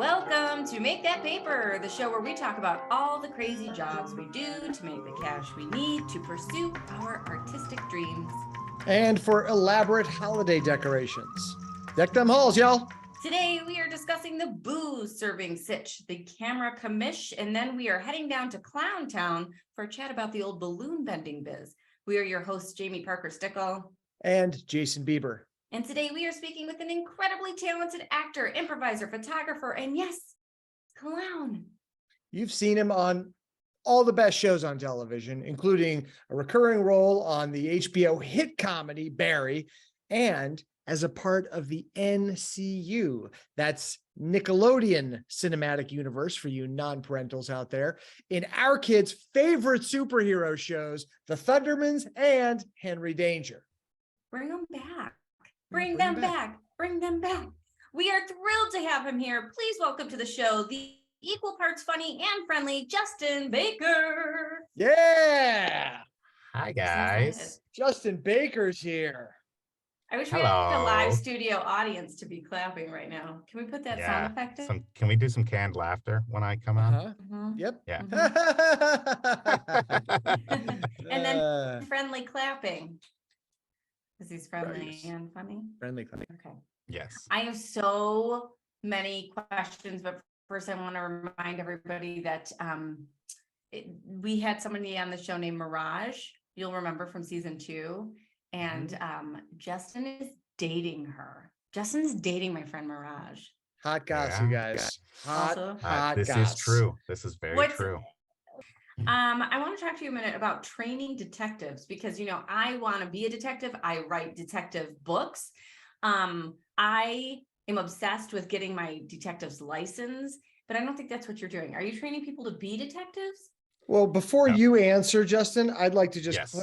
Welcome to Make That Paper, the show where we talk about all the crazy jobs we do to make the cash we need to pursue our artistic dreams. And for elaborate holiday decorations. Deck them halls, y'all. Today, we are discussing the Booze Serving Sitch, the camera commish, and then we are heading down to Clown Town for a chat about the old balloon bending biz. We are your hosts, Jaime Parker-Stickle. And Jason Bieber. And today we are speaking with an incredibly talented actor, improviser, photographer, and yes, clown. You've seen him on all the best shows on television, including a recurring role on the HBO hit comedy Barry, and as a part of the NCU, that's Nickelodeon Cinematic Universe for you non-parentals out there, in our kids' favorite superhero shows, The Thundermans and Henry Danger. Bring them back. Bring them back. Bring them back. We are thrilled to have him here. Please welcome to the show the equal parts funny and friendly Justin Baker. Yeah. Hi, guys. Justin Baker's here. I wish we had a live studio audience to be clapping right now. Can we put that sound effect in? Can we do some canned laughter when I come on? Yep. Yeah. And then friendly clapping. Because he's friendly and funny. Friendly clapping. Okay. Yes. I have so many questions, but first I want to remind everybody that we had somebody on the show named Mirage. You'll remember from season 2. And Justin is dating her. Justin's dating my friend Mirage. Hot goss, you guys. Hot this goss. is true. This is very true. I want to talk to you a minute about training detectives because, I want to be a detective. I write detective books. I am obsessed with getting my detective's license, but I don't think that's what you're doing. Are you training people to be detectives? Well, before you answer, Justin, I'd like to just,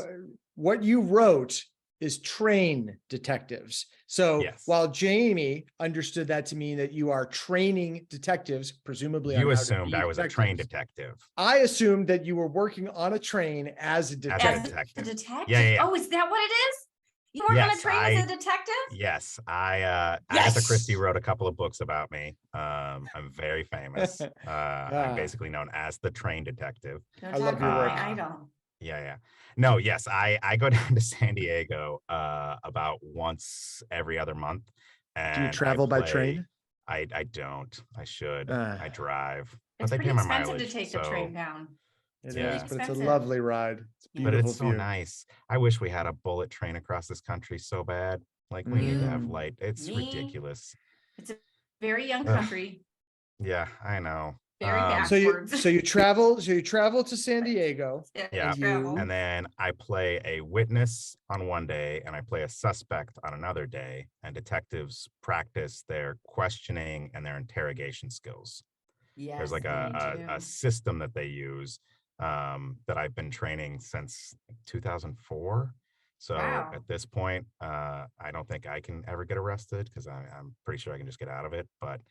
what you wrote is train detectives. So while Jamie understood that to mean that you are training detectives, presumably you assumed I was a train detective. I assumed that you were working on a train as a detective. As a detective? Yeah. Oh, is that what it is? You work on a train as a detective? Yes. Agatha Christie wrote a couple of books about me. I'm very famous. I'm basically known as the train detective. I love your work. Idol. Yeah. No, yes, I go down to San Diego about once every other month. And do you travel by train? I don't. I should. I drive. It's pretty expensive to take the train down. It is, but it's a lovely ride. It's beautiful. But it's so nice. I wish we had a bullet train across this country so bad. Like we need to have light. It's ridiculous. It's a very young country. Yeah, I know. Very backwards. So you travel to San Diego. Yeah. And then I play a witness on one day and I play a suspect on another day, and detectives practice their questioning and their interrogation skills. Yes, there's like a system that they use that I've been training since 2004. So at this point, I don't think I can ever get arrested because I'm pretty sure I can just get out of it. But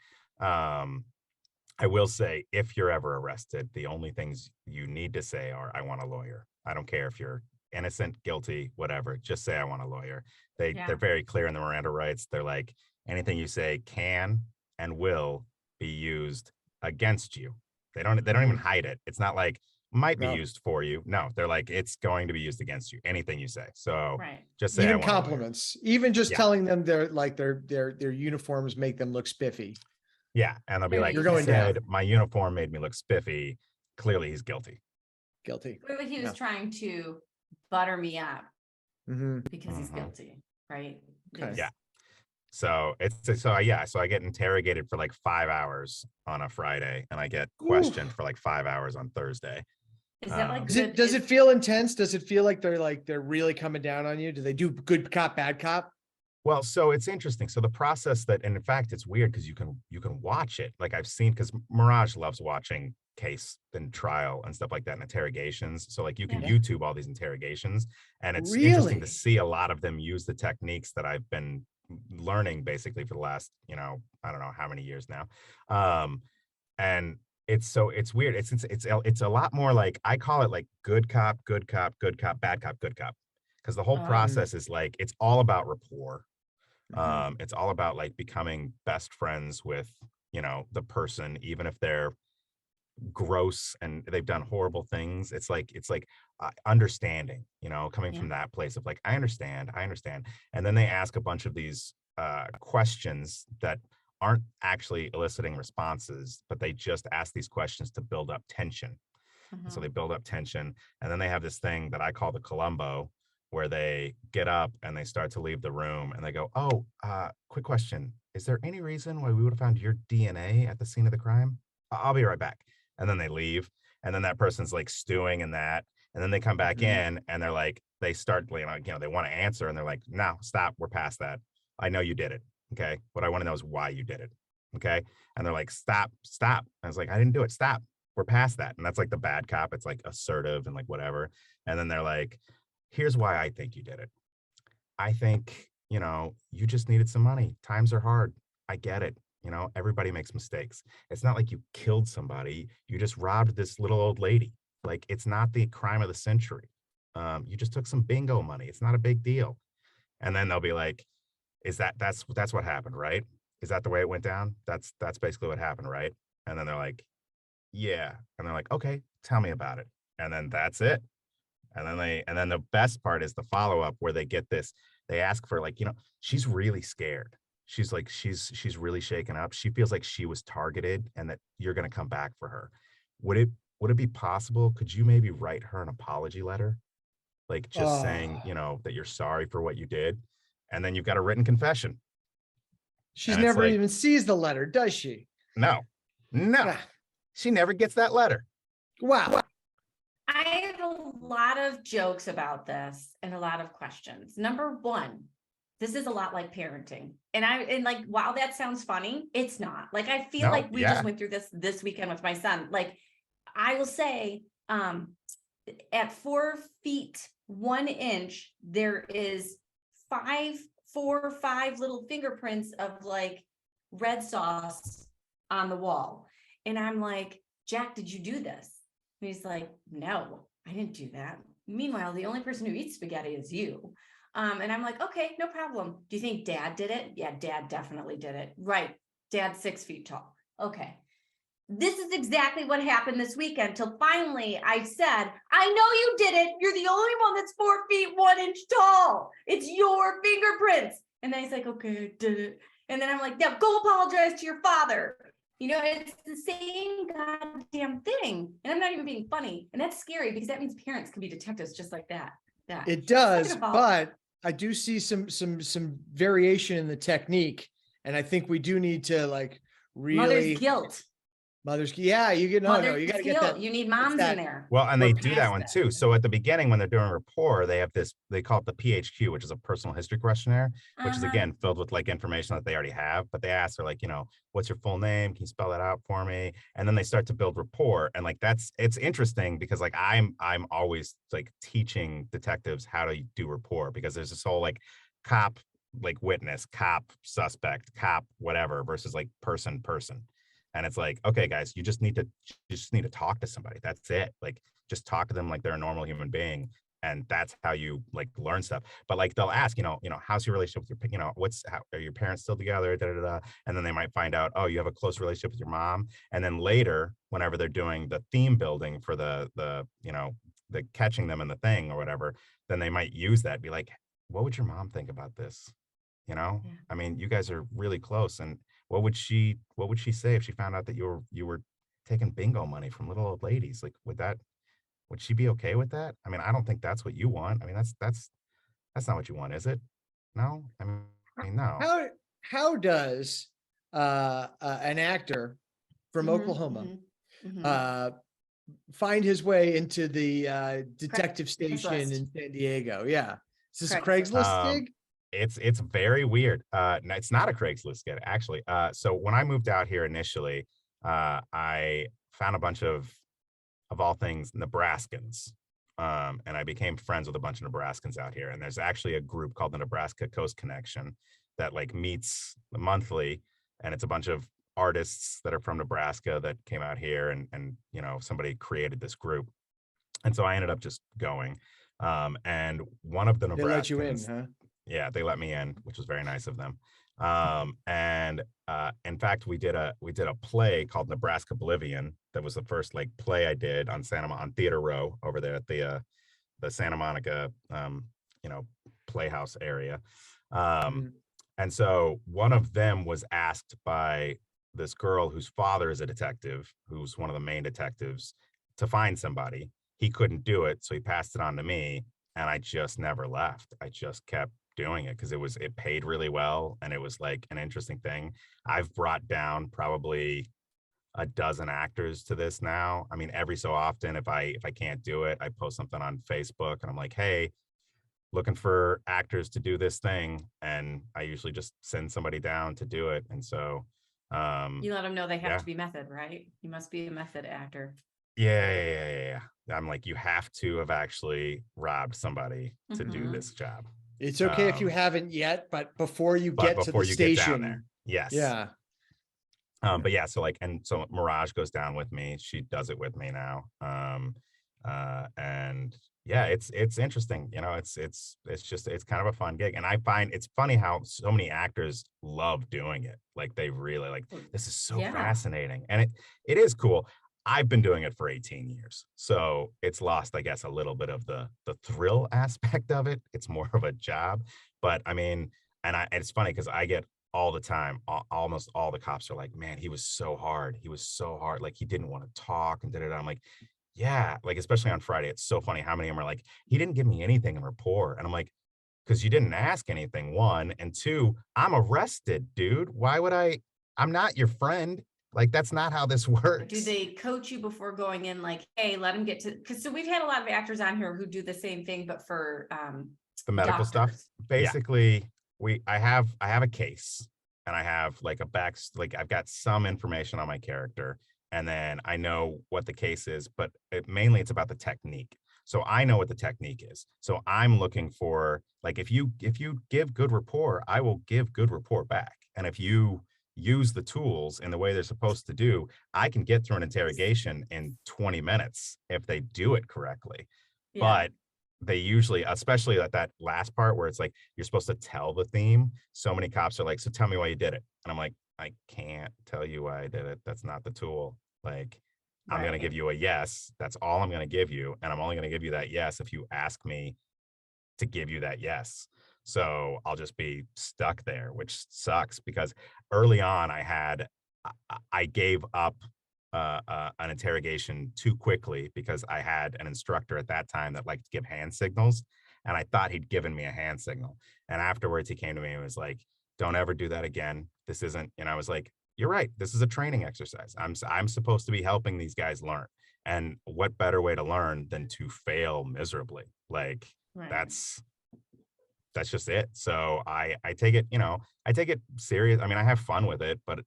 I will say, if you're ever arrested, the only things you need to say are, I want a lawyer. I don't care if you're innocent, guilty, whatever. Just say, I want a lawyer. They're very clear in the Miranda rights. They're like, anything you say can and will be used against you. They don't even hide it. It's not like might be used for you. No, they're like, it's going to be used against you. Anything you say. So just say, even compliments, even just telling them their uniforms make them look spiffy. Yeah, and they'll be like, my uniform made me look spiffy. Clearly, he's guilty. Clearly, he was trying to butter me up because he's guilty, right? Okay. Yeah. So I get interrogated for like 5 hours on a Friday, and I get questioned for like 5 hours on Thursday. Is that like? Does it feel intense? Does it feel like they're really coming down on you? Do they do good cop, bad cop? Well, so it's interesting. So the process and in fact, it's weird because you can watch it. Like I've seen, because Mirage loves watching case and trial and stuff like that, and interrogations. So like you can YouTube all these interrogations, and it's interesting to see a lot of them use the techniques that I've been learning basically for the last, I don't know how many years now. And it's weird. It's a lot more like, I call it like good cop, good cop, good cop, bad cop, good cop. Because the whole process is like, it's all about rapport. It's all about like becoming best friends with, you know, the person, even if they're gross and they've done horrible things. It's like understanding, you know, coming Yeah. from that place of like, I understand. And then they ask a bunch of these questions that aren't actually eliciting responses, but they just ask these questions to build up tension. And so they build up tension, and then they have this thing that I call the Columbo, where they get up and they start to leave the room and they go, oh, quick question. Is there any reason why we would have found your DNA at the scene of the crime? I'll be right back. And then they leave. And then that person's like stewing in that. And then they come back in and they're like, they start, you know, they want to answer and they're like, no, stop. We're past that. I know you did it. Okay. What I want to know is why you did it. Okay. And they're like, stop. I was like, I didn't do it. Stop. We're past that. And that's like the bad cop. It's like assertive and like whatever. And then they're like, here's why I think you did it. I think, you know, you just needed some money. Times are hard. I get it. You know, everybody makes mistakes. It's not like you killed somebody. You just robbed this little old lady. Like, it's not the crime of the century. You just took some bingo money. It's not a big deal. And then they'll be like, that's what happened, right? Is that the way it went down? That's basically what happened, right? And then they're like, yeah. And they're like, okay, tell me about it. And then that's it. And then the best part is the follow-up where they get this, they ask for like, you know, she's really scared. She's like, she's really shaken up. She feels like she was targeted and that you're going to come back for her. Would it be possible? Could you maybe write her an apology letter? Like just saying, you know, that you're sorry for what you did. And then you've got a written confession. She's never like, even sees the letter, does she? No. She never gets that letter. Wow. I have a lot of jokes about this and a lot of questions. Number one, this is a lot like parenting. And like, while that sounds funny, it's not. Like, I feel like we just went through this weekend with my son. Like, I will say, at 4 feet 1 inch, there is 4 or 5 little fingerprints of like red sauce on the wall. And I'm like, Jack, did you do this? And he's like, no, I didn't do that. Meanwhile, the only person who eats spaghetti is you. And I'm like, okay, no problem. Do you think Dad did it? Yeah, Dad definitely did it. Right. Dad's 6 feet tall. Okay. This is exactly what happened this weekend till finally I said, I know you did it. You're the only one that's 4 feet 1 inch tall. It's your fingerprints. And then he's like, okay, I did it. And then I'm like, now go apologize to your father. You know, it's the same goddamn thing. And I'm not even being funny. And that's scary because that means parents can be detectives just like that. It does, but I do see some variation in the technique. And I think we do need to like really mother's guilt. Yeah, you got to get that. You need moms in there. Well, and they do that one too. So at the beginning, when they're doing rapport, they have this, they call it the PHQ, which is a personal history questionnaire, which is again filled with like information that they already have. But they ask her like, you know, what's your full name? Can you spell that out for me? And then they start to build rapport. And like it's interesting because like I'm always like teaching detectives how to do rapport, because there's this whole like cop, like witness, cop, suspect, cop, whatever, versus like person. And it's like, okay, guys, you just need to talk to somebody. That's it. Like, just talk to them like they're a normal human being. And that's how you like learn stuff. But like, they'll ask, you know, how's your relationship with your, you know, are your parents still together? And then they might find out, oh, you have a close relationship with your mom. And then later, whenever they're doing the theme building for the, you know, the catching them in the thing or whatever, then they might use that, be like, what would your mom think about this? You know, I mean, you guys are really close. And what would she say if she found out that you were taking bingo money from little old ladies? Like, would she be okay with that? I mean, I don't think that's what you want. I mean, that's not what you want, is it? No, I mean, no. How does an actor from Oklahoma find his way into the detective station in San Diego? Yeah, is this a Craigslist gig? It's very weird. It's not a Craigslist gig, actually. So when I moved out here initially, I found a bunch of all things, Nebraskans. And I became friends with a bunch of Nebraskans out here. And there's actually a group called the Nebraska Coast Connection that like meets monthly. And it's a bunch of artists that are from Nebraska that came out here and you know, somebody created this group. And so I ended up just going. And one of the Nebraskans, they let you in, huh? Yeah, they let me in, which was very nice of them. And And in fact, we did a play called Nebraska Oblivion. That was the first like play I did on Theater Row over there at the Santa Monica playhouse area. And so one of them was asked by this girl whose father is a detective, who's one of the main detectives, to find somebody. He couldn't do it, so he passed it on to me, and I just never left. I just kept doing it because it paid really well, and it was like an interesting thing. I've brought down probably a dozen actors to this now. I mean, every so often, if I can't do it, I post something on Facebook, and I'm like, hey, looking for actors to do this thing, and I usually just send somebody down to do it. And so you let them know they have to be method, right? You must be a method actor. Yeah. I'm like, you have to have actually robbed somebody to do this job. It's okay if you haven't yet, but before you get to the station, get down there. Yes. Yeah. But yeah, so like, and so Mirage goes down with me. She does it with me now. And yeah, it's interesting. You know, it's kind of a fun gig. And I find it's funny how so many actors love doing it. Like they really like, this is so fascinating. And it is cool. I've been doing it for 18 years. So it's lost, I guess, a little bit of the thrill aspect of it. It's more of a job. But I mean, and it's funny because I get all the time, almost all the cops are like, man, he was so hard. He was so hard. Like he didn't want to talk and da-da-da. I'm like, yeah, like especially on Friday, it's so funny how many of them are like, he didn't give me anything in rapport. And I'm like, because you didn't ask anything, one, and two, I'm arrested, dude. Why would I'm not your friend. Like, that's not how this works. Do they coach you before going in? Like, hey, let them get to, because so we've had a lot of actors on here who do the same thing, but for the medical stuff. Basically, I have a case, and I have like I've got some information on my character, and then I know what the case is, but mainly it's about the technique. So I know what the technique is. So I'm looking for, like, if you give good rapport, I will give good rapport back. And if you use the tools in the way they're supposed to do, I can get through an interrogation in 20 minutes if they do it correctly. But they usually, especially at that last part where it's like, you're supposed to tell the theme. So many cops are like, so tell me why you did it. And I'm like, I can't tell you why I did it. That's not the tool. Like, I'm going to give you a yes. That's all I'm going to give you. And I'm only going to give you that yes if you ask me to give you that yes. So I'll just be stuck there, which sucks because early on I gave up an interrogation too quickly because I had an instructor at that time that liked to give hand signals, and I thought he'd given me a hand signal. And afterwards he came to me and was like, don't ever do that again. This isn't, and I was like, you're right. This is a training exercise. I'm supposed to be helping these guys learn. And what better way to learn than to fail miserably? Like that's just it. So I take it, I take it serious. I mean, I have fun with it, but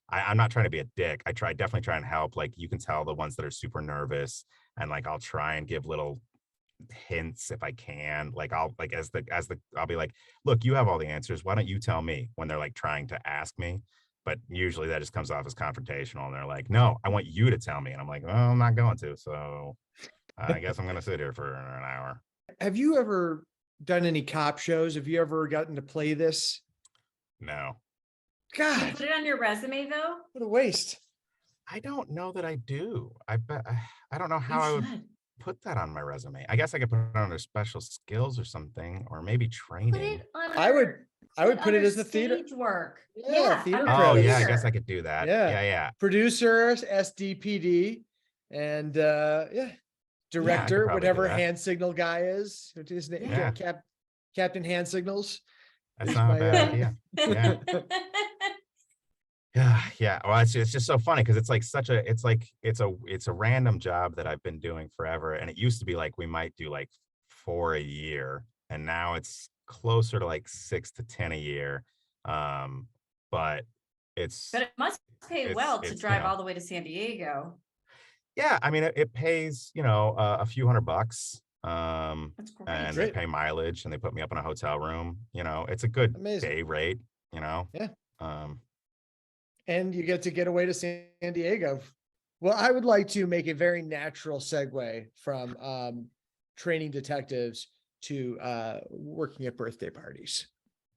I'm not trying to be a dick. I definitely try and help. Like, you can tell the ones that are super nervous, and like, I'll try and give little hints if I can. Like, I'll be like, look, you have all the answers. Why don't you tell me, when they're like trying to ask me? But usually that just comes off as confrontational, and they're like, no, I want you to tell me. And I'm like, well, I'm not going to. So I guess I'm going to sit here for an hour. Have you ever done any cop shows? Have you ever gotten to play this? No. God. Can you put it on your resume though? What a waste. I don't know that I do. I don't know how I would put that on my resume. I guess I could put it under special skills or something, or maybe training. Put it under, I would put it as the theater work. theater. Oh yeah, I guess I could do that. Yeah. Producer, SDPD, and director, whatever hand signal guy is. His name, Captain Hand Signals. That's not a bad idea. Yeah. Well, it's just so funny because it's like it's a random job that I've been doing forever. And it used to be like we might do like 4 a year, and now it's closer to like 6 to 10 a year. But it must pay well to drive all the way to San Diego. Yeah, I mean, it pays, a few $100. That's great. And they pay mileage, and they put me up in a hotel room. It's a good day rate, Yeah. And you get away to San Diego. Well, I would like to make a very natural segue from training detectives to working at birthday parties.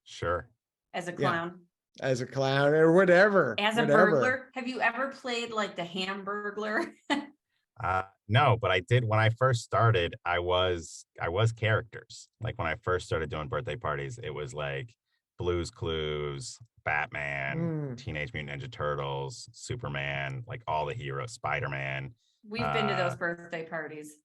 Sure. As a clown. as a clown or whatever. As a whatever. burglar, have you ever played like the Hamburglar? No, but I did when I first started. I was characters. Like when I first started doing birthday parties, it was like Blue's Clues, Batman, Teenage Mutant Ninja Turtles, Superman, like all the heroes, Spider-Man. We've been to those birthday parties.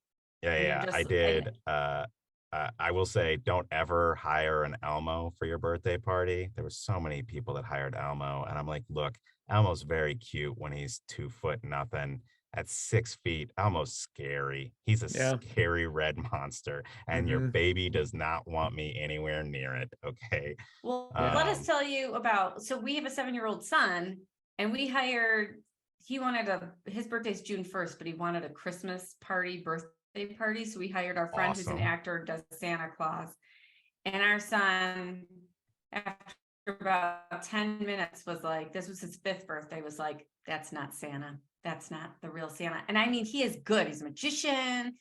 Yeah, I did. I will say, don't ever hire an Elmo for your birthday party. There were so many people that hired Elmo, and I'm like, look, Elmo's very cute when he's 2 foot nothing. At 6 feet, Elmo's scary. He's a scary red monster, and your baby does not want me anywhere near it. Okay. Well, let us tell you about. So we have a 7-year-old son, and we hired. He wanted his birthday's June 1st, but he wanted a Christmas birthday party. So we hired our friend who's an actor, does Santa Claus, and our son, after about 10 minutes, was like, this was his 5th birthday, was like, that's not Santa. That's not the real Santa. And I mean, he is good. He's a magician.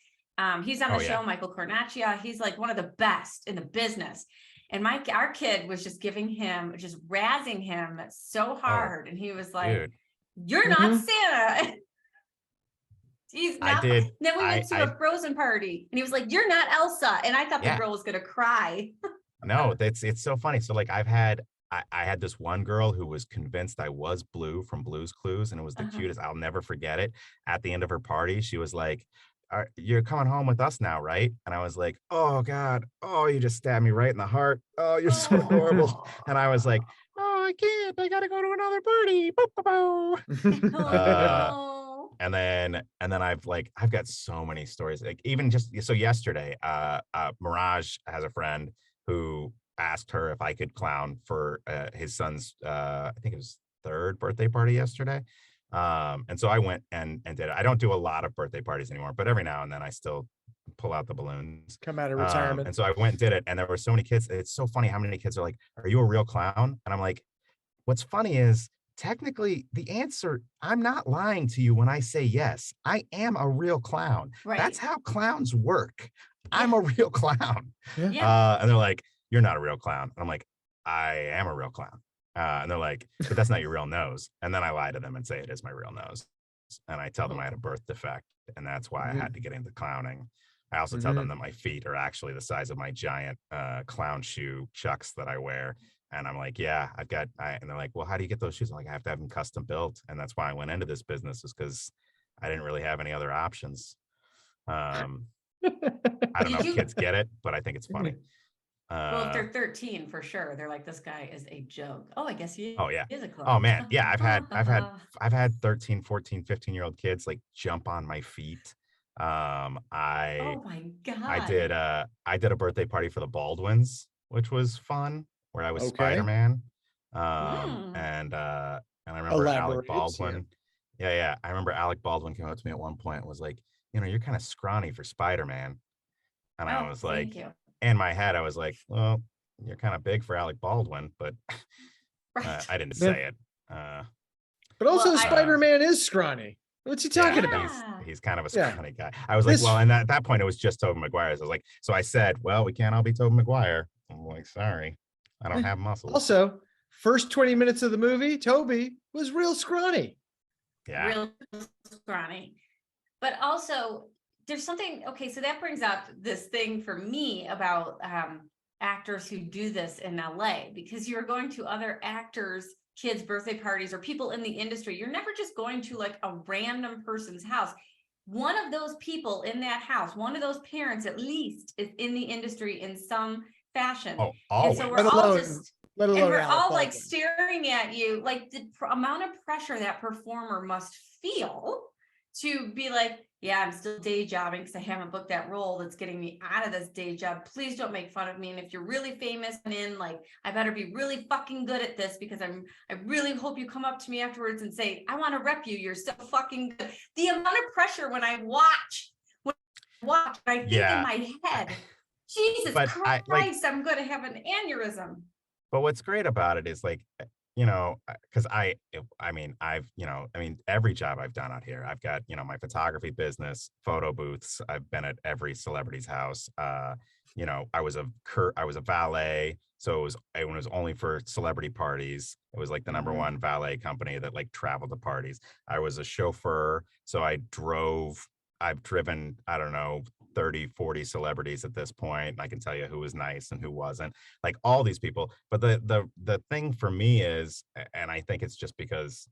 He's on the show, Michael Cornacchia. He's like one of the best in the business. And our kid was just razzing him so hard. And he was like, you're not Santa. He's not. Then we went to a Frozen party and he was like, you're not Elsa. And I thought the girl was going to cry. No, it's so funny. So like I had this one girl who was convinced I was Blue from Blue's Clues, and it was the cutest. I'll never forget it. At the end of her party, she was like, you're coming home with us now, right? And I was like, oh God, oh, you just stabbed me right in the heart. Oh, you're so horrible. And I was like, oh, I can't, I gotta go to another party. And then I've got so many stories. Like even just so yesterday, Mirage has a friend who asked her if I could clown for his son's I think it was 3rd birthday party yesterday. And so I went and did it. I don't do a lot of birthday parties anymore, but every now and then I still pull out the balloons. Come out of retirement. And so I went and did it, and there were so many kids. It's so funny how many kids are like, are you a real clown? And I'm like, what's funny is technically the answer, I'm not lying to you when I say yes. I am a real clown. Right. That's how clowns work. I'm a real clown. And they're like, you're not a real clown. And I'm like, I am a real clown. And they're like, but that's not your real nose. And then I lie to them and say it is my real nose. And I tell them I had a birth defect, and that's why I had to get into clowning. I also tell them that my feet are actually the size of my giant clown shoe Chucks that I wear. And I'm like, yeah, and they're like, well, how do you get those shoes? I'm like, I have to have them custom built. And that's why I went into this business, is because I didn't really have any other options. I don't know if kids get it, but I think it's funny. Well, if they're 13, for sure, they're like, this guy is a joke. Oh, I guess he is a clown. Oh man, yeah, I've had 13, 14, 15-year-old kids like jump on my feet. Oh my God. I did a birthday party for the Baldwins, which was fun, where I was Spider-Man. And I remember Alec Baldwin. Yeah. I remember Alec Baldwin came up to me at one point and was like, you're kind of scrawny for Spider-Man. And I was like, in my head, I was like, well, you're kind of big for Alec Baldwin, but I didn't say it. But also Spider-Man is scrawny. What's he talking about? He's kind of a scrawny guy. I was like, well, and at that point, it was just Tobey Maguire. I was like, so I said, well, we can't all be Tobey Maguire. I'm like, sorry, I don't have muscles. Also, first 20 minutes of the movie, Toby was real scrawny. Yeah. Real scrawny. But also, there's something, so that brings up this thing for me about actors who do this in LA, because you're going to other actors' kids' birthday parties or people in the industry. You're never just going to like a random person's house. One of those people in that house, one of those parents at least, is in the industry in some fashion. Oh, always. And so we're all like staring at you, like the amount of pressure that performer must feel to be like, yeah, I'm still day jobbing because I haven't booked that role that's getting me out of this day job. Please don't make fun of me. And if you're really famous and I better be really fucking good at this, because I really hope you come up to me afterwards and say, I want to rep you. You're so fucking good. The amount of pressure when I watch, I think in my head, Jesus Christ, I'm going to have an aneurysm. But what's great about it is like, you know, because I mean, every job I've done out here, I've got, you know, my photography business, photo booths. I've been at every celebrity's house. You know, I was a valet. So it was only for celebrity parties. It was like the number one valet company that like traveled to parties. I was a chauffeur. So I've driven, I don't know, 30, 40 celebrities at this point. I can tell you who was nice and who wasn't, like all these people. But the thing for me is, and I think it's just because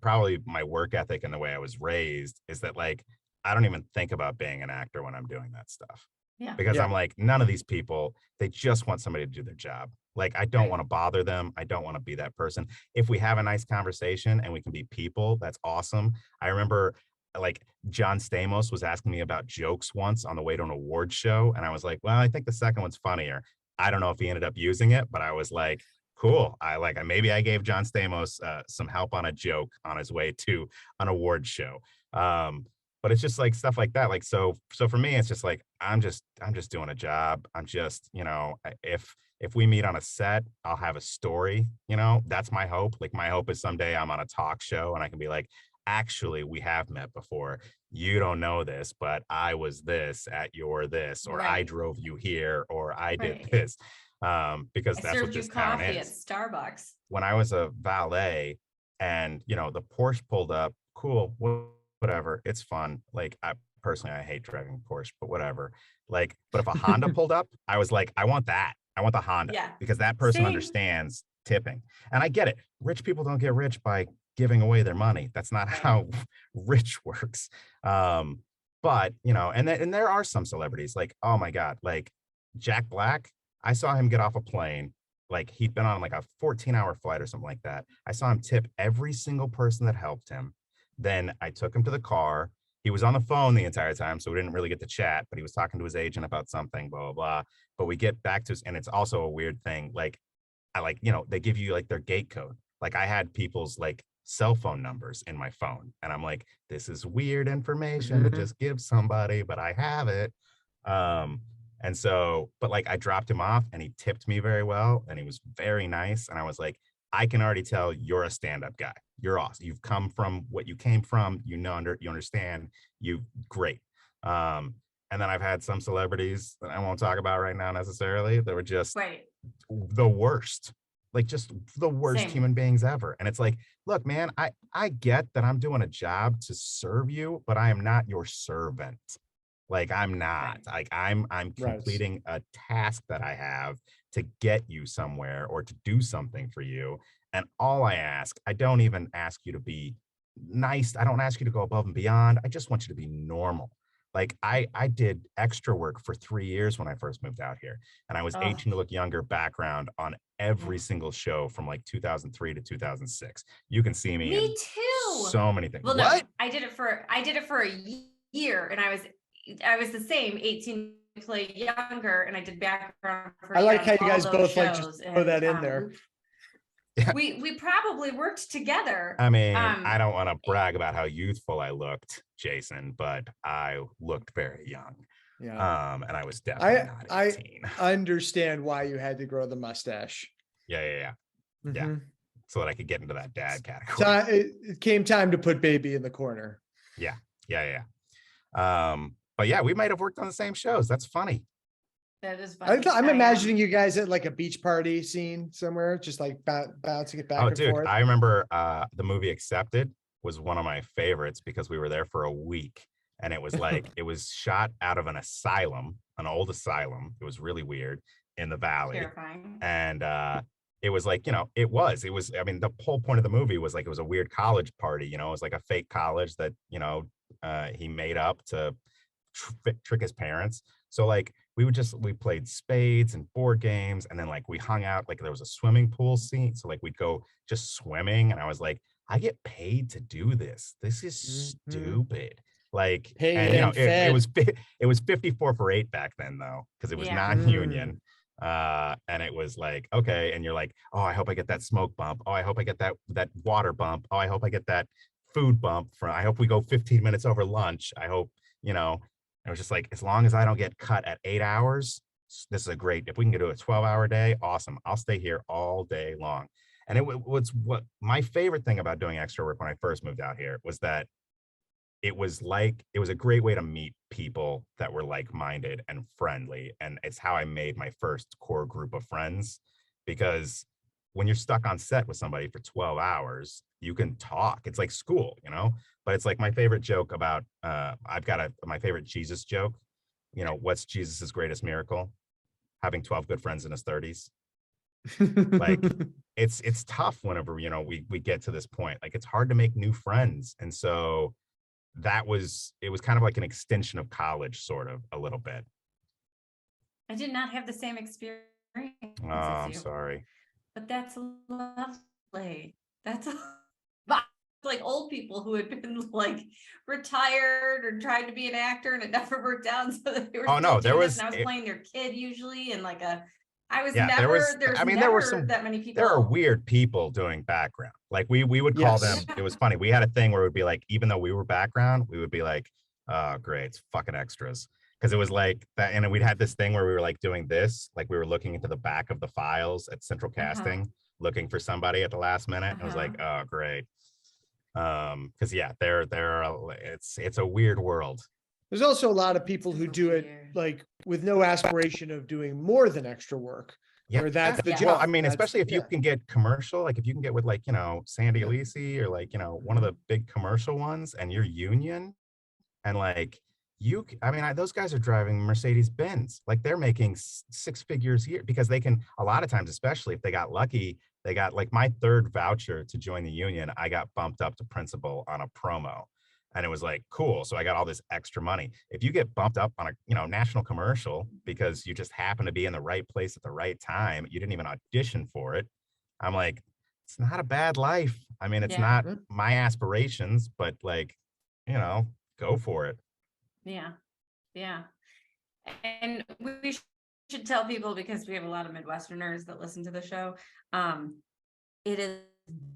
probably my work ethic and the way I was raised, is that like I don't even think about being an actor when I'm doing that stuff. Yeah. Because Yeah. I'm like, none of these people, they just want somebody to do their job. Like, I don't Right. want to bother them. I don't want to be that person. If we have a nice conversation and we can be people, that's awesome. I remember like John Stamos was asking me about jokes once on the way to an award show. And I was like, well, I think the second one's funnier. I don't know if he ended up using it, but I was like, cool. Maybe I gave John Stamos some help on a joke on his way to an award show. But it's just like stuff like that. Like, so for me, it's just like, I'm just doing a job. I'm just, you know, if we meet on a set, I'll have a story, you know, that's my hope. Like my hope is someday I'm on a talk show and I can be like, actually, we have met before. You don't know this, but I was this at your this, or I Right. drove you here, or I did Right. this. Because I that's what served you this town coffee at is. Starbucks. When I was a valet and, you know, the Porsche pulled up, cool, whatever, it's fun. Like I personally, I hate driving Porsche, but whatever. Like, but if a Honda pulled up, I was like, I want that. I want the Honda Yeah. because that person Same. understands tipping. And I get it. Rich people don't get rich by giving away their money. That's not Right. how rich works. But you know, and there are some celebrities like, oh my God, like Jack Black. I saw him get off a plane. Like he'd been on like a 14-hour flight or something like that. I saw him tip every single person that helped him. Then I took him to the car. He was on the phone the entire time, so we didn't really get to chat, but he was talking to his agent about something, blah, blah, blah. But we get back to us, and it's also a weird thing. Like, you know, they give you like their gate code. Like I had people's like cell phone numbers in my phone. And I'm like, this is weird information to just give somebody, but I have it. And so, but like I dropped him off and he tipped me very well and he was very nice. And I was like, I can already tell you're a stand-up guy. You're awesome. You've come from what you came from. You know, you understand. You great. And then I've had some celebrities that I won't talk about right now necessarily that were just Right. the worst, like just the worst Same. human beings ever. And it's like, look, man, I get that I'm doing a job to serve you, but I am not your servant. Like I'm not. Right. Like I'm completing a task that I have to get you somewhere or to do something for you. And all I don't even ask you to be nice. I don't ask you to go above and beyond. I just want you to be normal. Like I did extra work for 3 years when I first moved out here, and I was Oh, 18 to look younger background on every yeah. single show from like 2003 to 2006. You can see me in Me too. so many things. Well, What? no, I did it for a year, and I was the same, 18 to play younger, and I did background. I like how you all guys those both like shows, just throw and, that in there. Yeah. We probably worked together. I mean, I don't want to brag about how youthful I looked, Jason, but I looked very young. Yeah. And I was definitely not 18. I understand why you had to grow the mustache. Yeah. Mhm. So that I could get into that dad category. It came time to put baby in the corner. Yeah. But yeah, we might have worked on the same shows. That's funny. That is funny. I'm imagining you guys at like a beach party scene somewhere, just like bouncing it back Oh, and dude, forth. I remember the movie Accepted was one of my favorites because we were there for a week. And it was like, it was shot out of an asylum, an old asylum. It was really weird in the valley. Terrifying. And it was like, you know, I mean, the whole point of the movie was like, it was a weird college party, you know, it was like a fake college that, you know, he made up to trick his parents. So like, we played spades and board games. And then like, we hung out, like there was a swimming pool scene. So like, we'd go just swimming. And I was like, I get paid to do this. This is stupid. Like, Paid and you know, and it was 54 for 8 back then though, because it was Yeah. non-union. And it was like, okay, and you're like, oh, I hope I get that smoke bump. Oh, I hope I get that water bump. Oh, I hope I get that food bump. I hope we go 15 minutes over lunch. I hope, you know, it was just like, as long as I don't get cut at 8 hours, this is if we can do a 12-hour day, awesome. I'll stay here all day long. And was what my favorite thing about doing extra work when I first moved out here was that it was a great way to meet people that were like-minded and friendly. And it's how I made my first core group of friends, because when you're stuck on set with somebody for 12 hours, you can talk. It's like school, you know, but it's like my favorite joke about, my favorite Jesus joke, you know, what's Jesus's greatest miracle? Having 12 good friends in his 30s. Like it's tough whenever, you know, we get to this point, like it's hard to make new friends. And so it was kind of like an extension of college, sort of, a little bit. I did not have the same experience Oh, as I'm you, sorry. but that's lovely. That's like old people who had been like retired or tried to be an actor and it never worked out. So they were Oh still no, there doing this, was and I was playing their kid usually, and like yeah, there was, there's I mean, there were never that many there are people. weird people doing background. Like we would call them, Yes. it was funny. We had a thing where it would be like, even though we were background, we would be like, oh, great, it's fucking extras. Because it was like that, and we'd had this thing where we were like doing this, like we were looking into the back of the files at central casting, looking for somebody at the last minute. It was like, oh, great. Because yeah, it's a weird world. There's also a lot of people who do it like with no aspiration of doing more than extra work. Yeah, Or that's the Yeah. job. well, I mean, That's- especially if you yeah. can get commercial, like if you can get with, like, you know, Sandy Yeah. Alisi, or like, you know, one of the big commercial ones, and you're union, and like I mean, those guys are driving Mercedes Benz, like they're making 6 figures a year, because they can, a lot of times, especially if they got lucky, they got, like, my third voucher to join the union, I got bumped up to principal on a promo. And it was like, cool. So I got all this extra money. If you get bumped up on a, you know, national commercial because you just happen to be in the right place at the right time, you didn't even audition for it. I'm like, it's not a bad life. I mean, it's not my aspirations, but like, you know, go for it. Yeah. And we should tell people, because we have a lot of Midwesterners that listen to the show. It is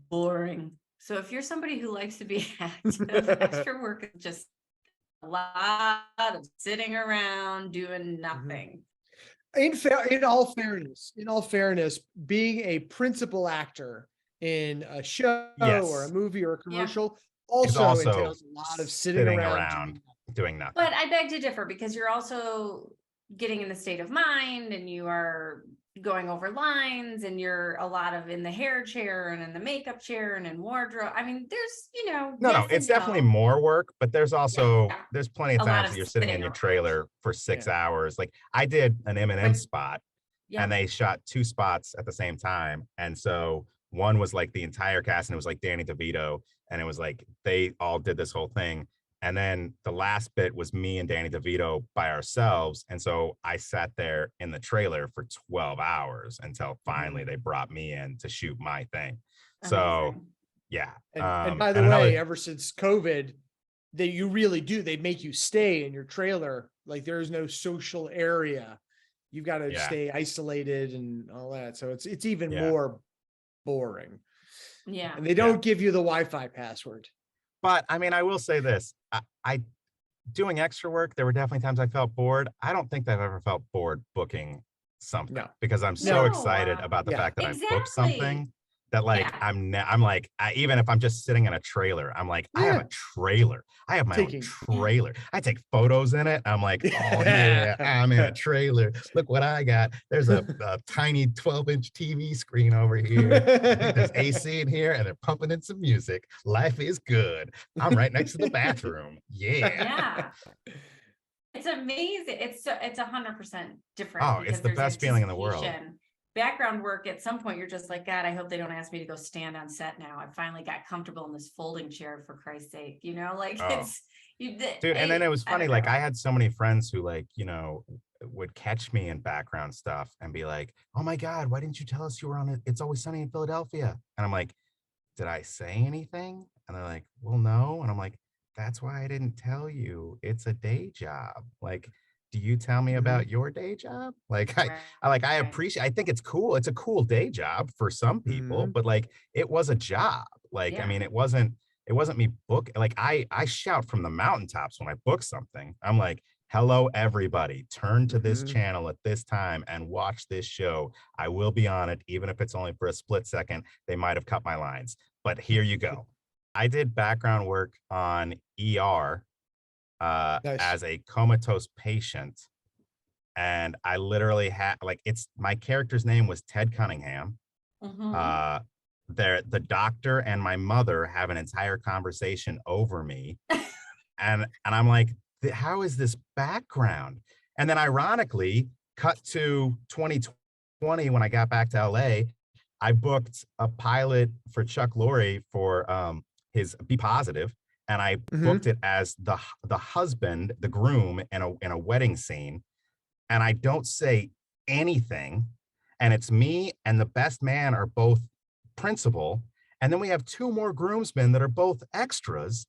boring. So if you're somebody who likes to be active, extra work is just a lot of sitting around doing nothing. In all fairness, being a principal actor in a show or a movie or a commercial also entails a lot of sitting around doing nothing. But I beg to differ, because you're also getting in the state of mind, and you are going over lines, and you're a lot of in the hair chair and in the makeup chair and in wardrobe. I mean, there's, you know, no, it's definitely more work, but there's also there's plenty of A lot times of that you're sitting in sitting your around. trailer for 6 hours. Like I did an M&M spot, and they shot 2 spots at the same time. And so one was like the entire cast, and it was like Danny DeVito, and it was like they all did this whole thing. And then the last bit was me and Danny DeVito by ourselves. And so I sat there in the trailer for 12 hours until finally they brought me in to shoot my thing. So yeah. And by the way, ever since COVID, you really do, they make you stay in your trailer. Like there's no social area. You've got to stay isolated and all that. So it's even more boring. Yeah. And they don't give you the Wi-Fi password. But I mean, I will say this, I doing extra work, there were definitely times I felt bored. I don't think I've ever felt bored booking something, because I'm so excited about the fact that I booked something that like I'm like, even if I'm just sitting in a trailer, I'm like, I have a trailer. I have my own trailer. I take photos in it. I'm like, oh yeah, I'm in a trailer. Look what I got. There's a tiny 12-inch TV screen over here. There's AC in here, and they're pumping in some music. Life is good. I'm right next to the bathroom. Yeah. It's amazing. It's 100% different. Oh, it's the best feeling in the world. Background work, at some point you're just like, God, I hope they don't ask me to go stand on set now. I finally got comfortable in this folding chair, for Christ's sake, you know, like dude. And then it was funny, like I had so many friends who, like, you know, would catch me in background stuff and be like, oh my God, why didn't you tell us you were on it? It's Always Sunny in Philadelphia. And I'm like, did I say anything? And they're like, well, no. And I'm like, that's why I didn't tell you. It's a day job. Like, do you tell me about your day job? Like, I appreciate, I think it's cool. It's a cool day job for some people, but like, it was a job. Like, I mean, it wasn't me like, I shout from the mountaintops when I book something. I'm like, hello, everybody, turn to this Mhm. channel at this time and watch this show. I will be on it, even if it's only for a split second. They might have cut my lines, but here you go. I did background work on ER Nice. as a comatose patient. And I literally had like my character's name was Ted Cunningham. Mhm. The doctor and my mother have an entire conversation over me. And I'm like, how is this background? And then ironically, cut to 2020 when I got back to LA, I booked a pilot for Chuck Lorre for his Be Positive, and I booked Mhm. it as the husband, the groom in a wedding scene, and I don't say anything, and it's me and the best man are both principal, and then we have two more groomsmen that are both extras,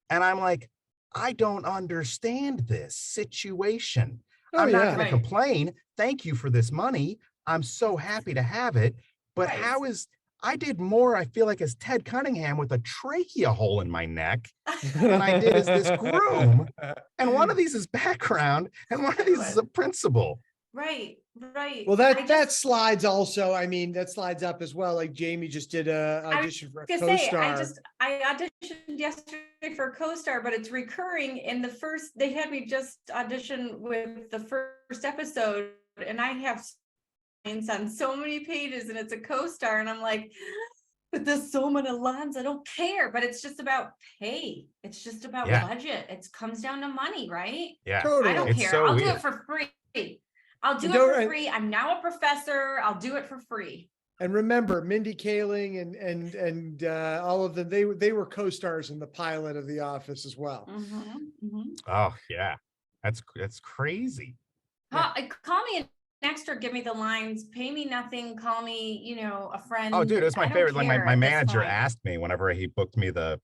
and I'm like, I don't understand this situation. Oh I'm not yeah. going to Right. complain. Thank you for this money. I'm so happy to have it. But Right. how is I did more, I feel like, as Ted Cunningham with a trachea hole in my neck than I did as this groom. And one of these is background, and one of these is a principal. Right, right. Well, I that just, slides also. I mean, that slides up as well. Like Jamie just did a I was audition for a gonna say, co-star. I auditioned yesterday for a co-star, but it's recurring in the first, they had me just audition with the first episode, and I have lines on so many pages, and it's a co-star, and I'm like, but there's so many lines, I don't care, but it's just about pay. It's just about Yeah. budget. It comes down to money, right? Yeah. I don't Totally. It's care. so I'll do it weird. for free. I'll do And it for don't- free. I'm now a professor. I'll do it for free. And remember, Mindy Kaling and all of them, they were co-stars in the pilot of The Office as well. Oh, yeah. That's crazy. Yeah. Call me an extra, give me the lines, pay me nothing, call me, a friend. Oh, dude, it's my I don't favorite. Like my care at this manager point. asked me whenever he booked me the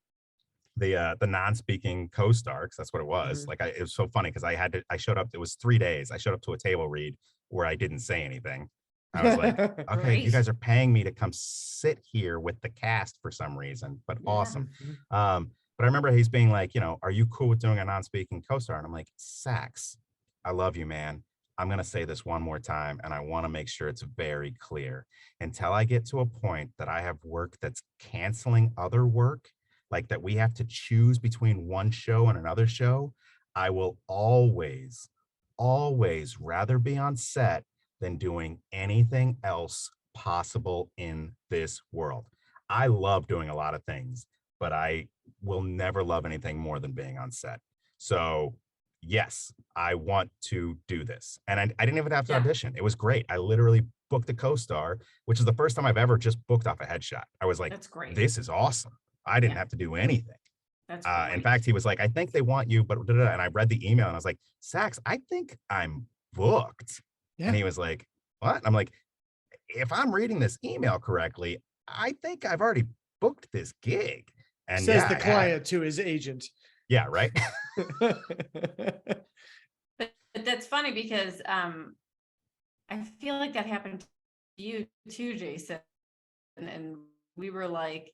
non-speaking co-star, because that's what it was. Mhm. Like it was so funny because I showed up, it was 3 days. I showed up to a table read where I didn't say anything. I was like, okay, you Great. guys are paying me to come sit here with the cast for some reason, but Yeah. awesome. Mhm. But I remember he's being like, are you cool with doing a non-speaking co-star? And I'm like, Sax, I love you, man. I'm going to say this one more time, and I want to make sure it's very clear. Until I get to a point that I have work that's canceling other work, like that we have to choose between one show and another show, I will always, always rather be on set than doing anything else possible in this world. I love doing a lot of things, but I will never love anything more than being on set. So yes, I want to do this. And I didn't even have to Yeah. audition. It was great. I literally booked a co-star, which is the first time I've ever just booked off a headshot. I was like, That's great. this is awesome. I didn't Yeah. have to do anything. That's In great. fact, he was like, I think they want you, but and I read the email and I was like, Sax, I think I'm booked. Yeah. And he was like, what? And I'm like, if I'm reading this email correctly, I think I've already booked this gig. And Says yeah, the I had. client to his agent. Yeah, right. But that's funny because I feel like that happened to you too, Jason. And we were like,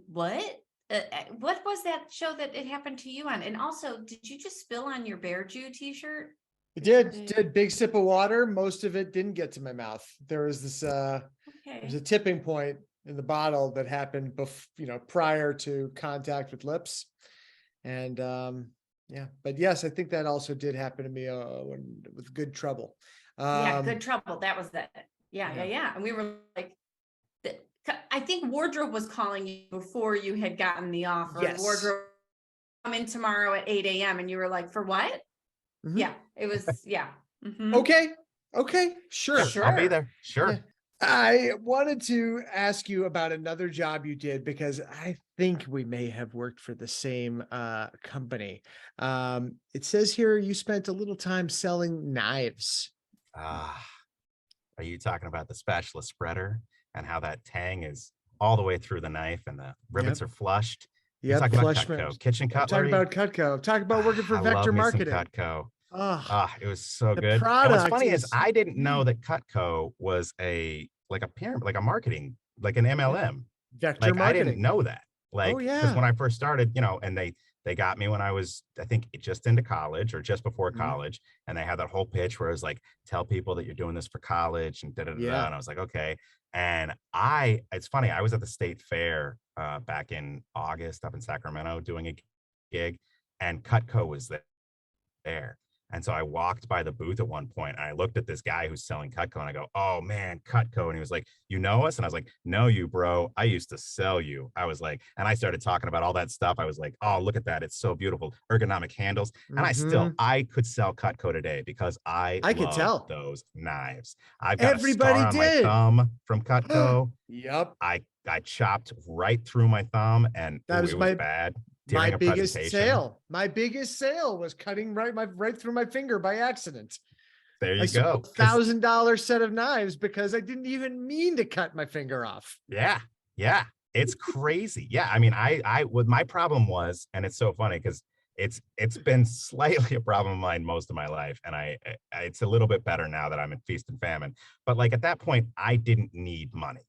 what? What was that show that it happened to you on? And also, did you just spill on your Bear Jew t-shirt? It did big sip of water. Most of it didn't get to my mouth. There was this there's a tipping point in the bottle that happened prior to contact with lips. And yeah, but yes, I think that also did happen to me with good trouble. Yeah, good trouble. That was that. Yeah. Yeah. And we were like, I think wardrobe was calling you before you had gotten the offer. Yes. Wardrobe come in tomorrow at 8 a.m. and you were like, for what? Mhm. Yeah, it was, yeah. Mhm. Okay, sure. Sure. I'll be there. Sure. Yeah. I wanted to ask you about another job you did because I think we may have worked for the same company. It says here you spent a little time selling knives. Are you talking about the spatula spreader and how that tang is all the way through the knife and the rivets are flushed? You're talking about Cutco, kitchen I'm cutlery. talking about Cutco. I'm talking about working for I Vector love me some Marketing. Cutco. Oh, It was so the good. And what's product funny is is- I didn't know that Cutco was a pyramid, like a marketing, like an MLM. Vector Like I didn't Marketing. know that. Like, because yeah. when I first started, and they They got me when I was, I think, just into college or just before Mhm. college. And they had that whole pitch where it was like, tell people that you're doing this for college and da da da. Yeah. And I was like, okay. And it's funny, I was at the state fair back in August up in Sacramento doing a gig, and Cutco was there. And so I walked by the booth at one point and I looked at this guy who's selling Cutco and I go, oh man, Cutco. And he was like, you know us? And I was like, no, you bro, I used to sell you. I was like, and I started talking about all that stuff. I was like, oh, look at that. It's so beautiful. Ergonomic handles. And Mhm. I could sell Cutco today because I I could love tell. those knives. I've got a Everybody scar on my did. thumb from Cutco. Yep. I chopped right through my thumb and That ooh, was it was bad my during a biggest presentation. sale. My biggest sale was cutting right through my finger by accident. There I you sold go. $1,000 set of knives because I didn't even mean to cut my finger off. Yeah. Yeah. It's crazy. Yeah. I mean, what my problem was, and it's so funny because it's been slightly a problem of mine most of my life. And it's a little bit better now that I'm in feast and famine. But like at that point, I didn't need money.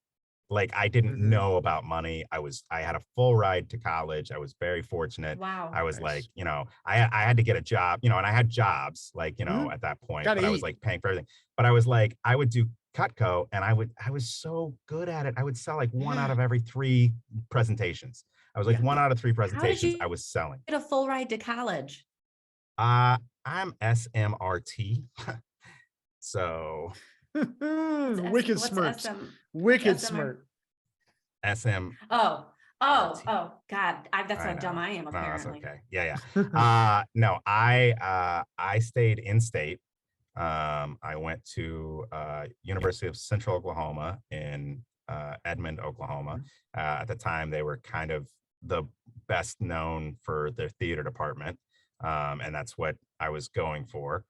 Like I didn't Mhm. know about money. I had a full ride to college. I was very fortunate. Wow. I was like, Nice. I had to get a job, and I had jobs like, Mhm. at that point, Gotta but I was eat. like paying for everything. But I was like, I would do Cutco and I was so good at it. I would sell like one out Yeah. of every 3 presentations. I was like Yeah. one out of 3 How did presentations you I was selling. get a full ride to college? I'm SMRT. So Wicked What's smirts. what's Wicked SMR? smirk. SMRT. Oh, God. That's I how dumb know. I am, No, that's apparently. okay. Yeah, yeah. No, I stayed in state. I went to University of Central Oklahoma in Edmond, Oklahoma. Mhm. At the time, they were kind of the best known for their theater department, and that's what I was going for.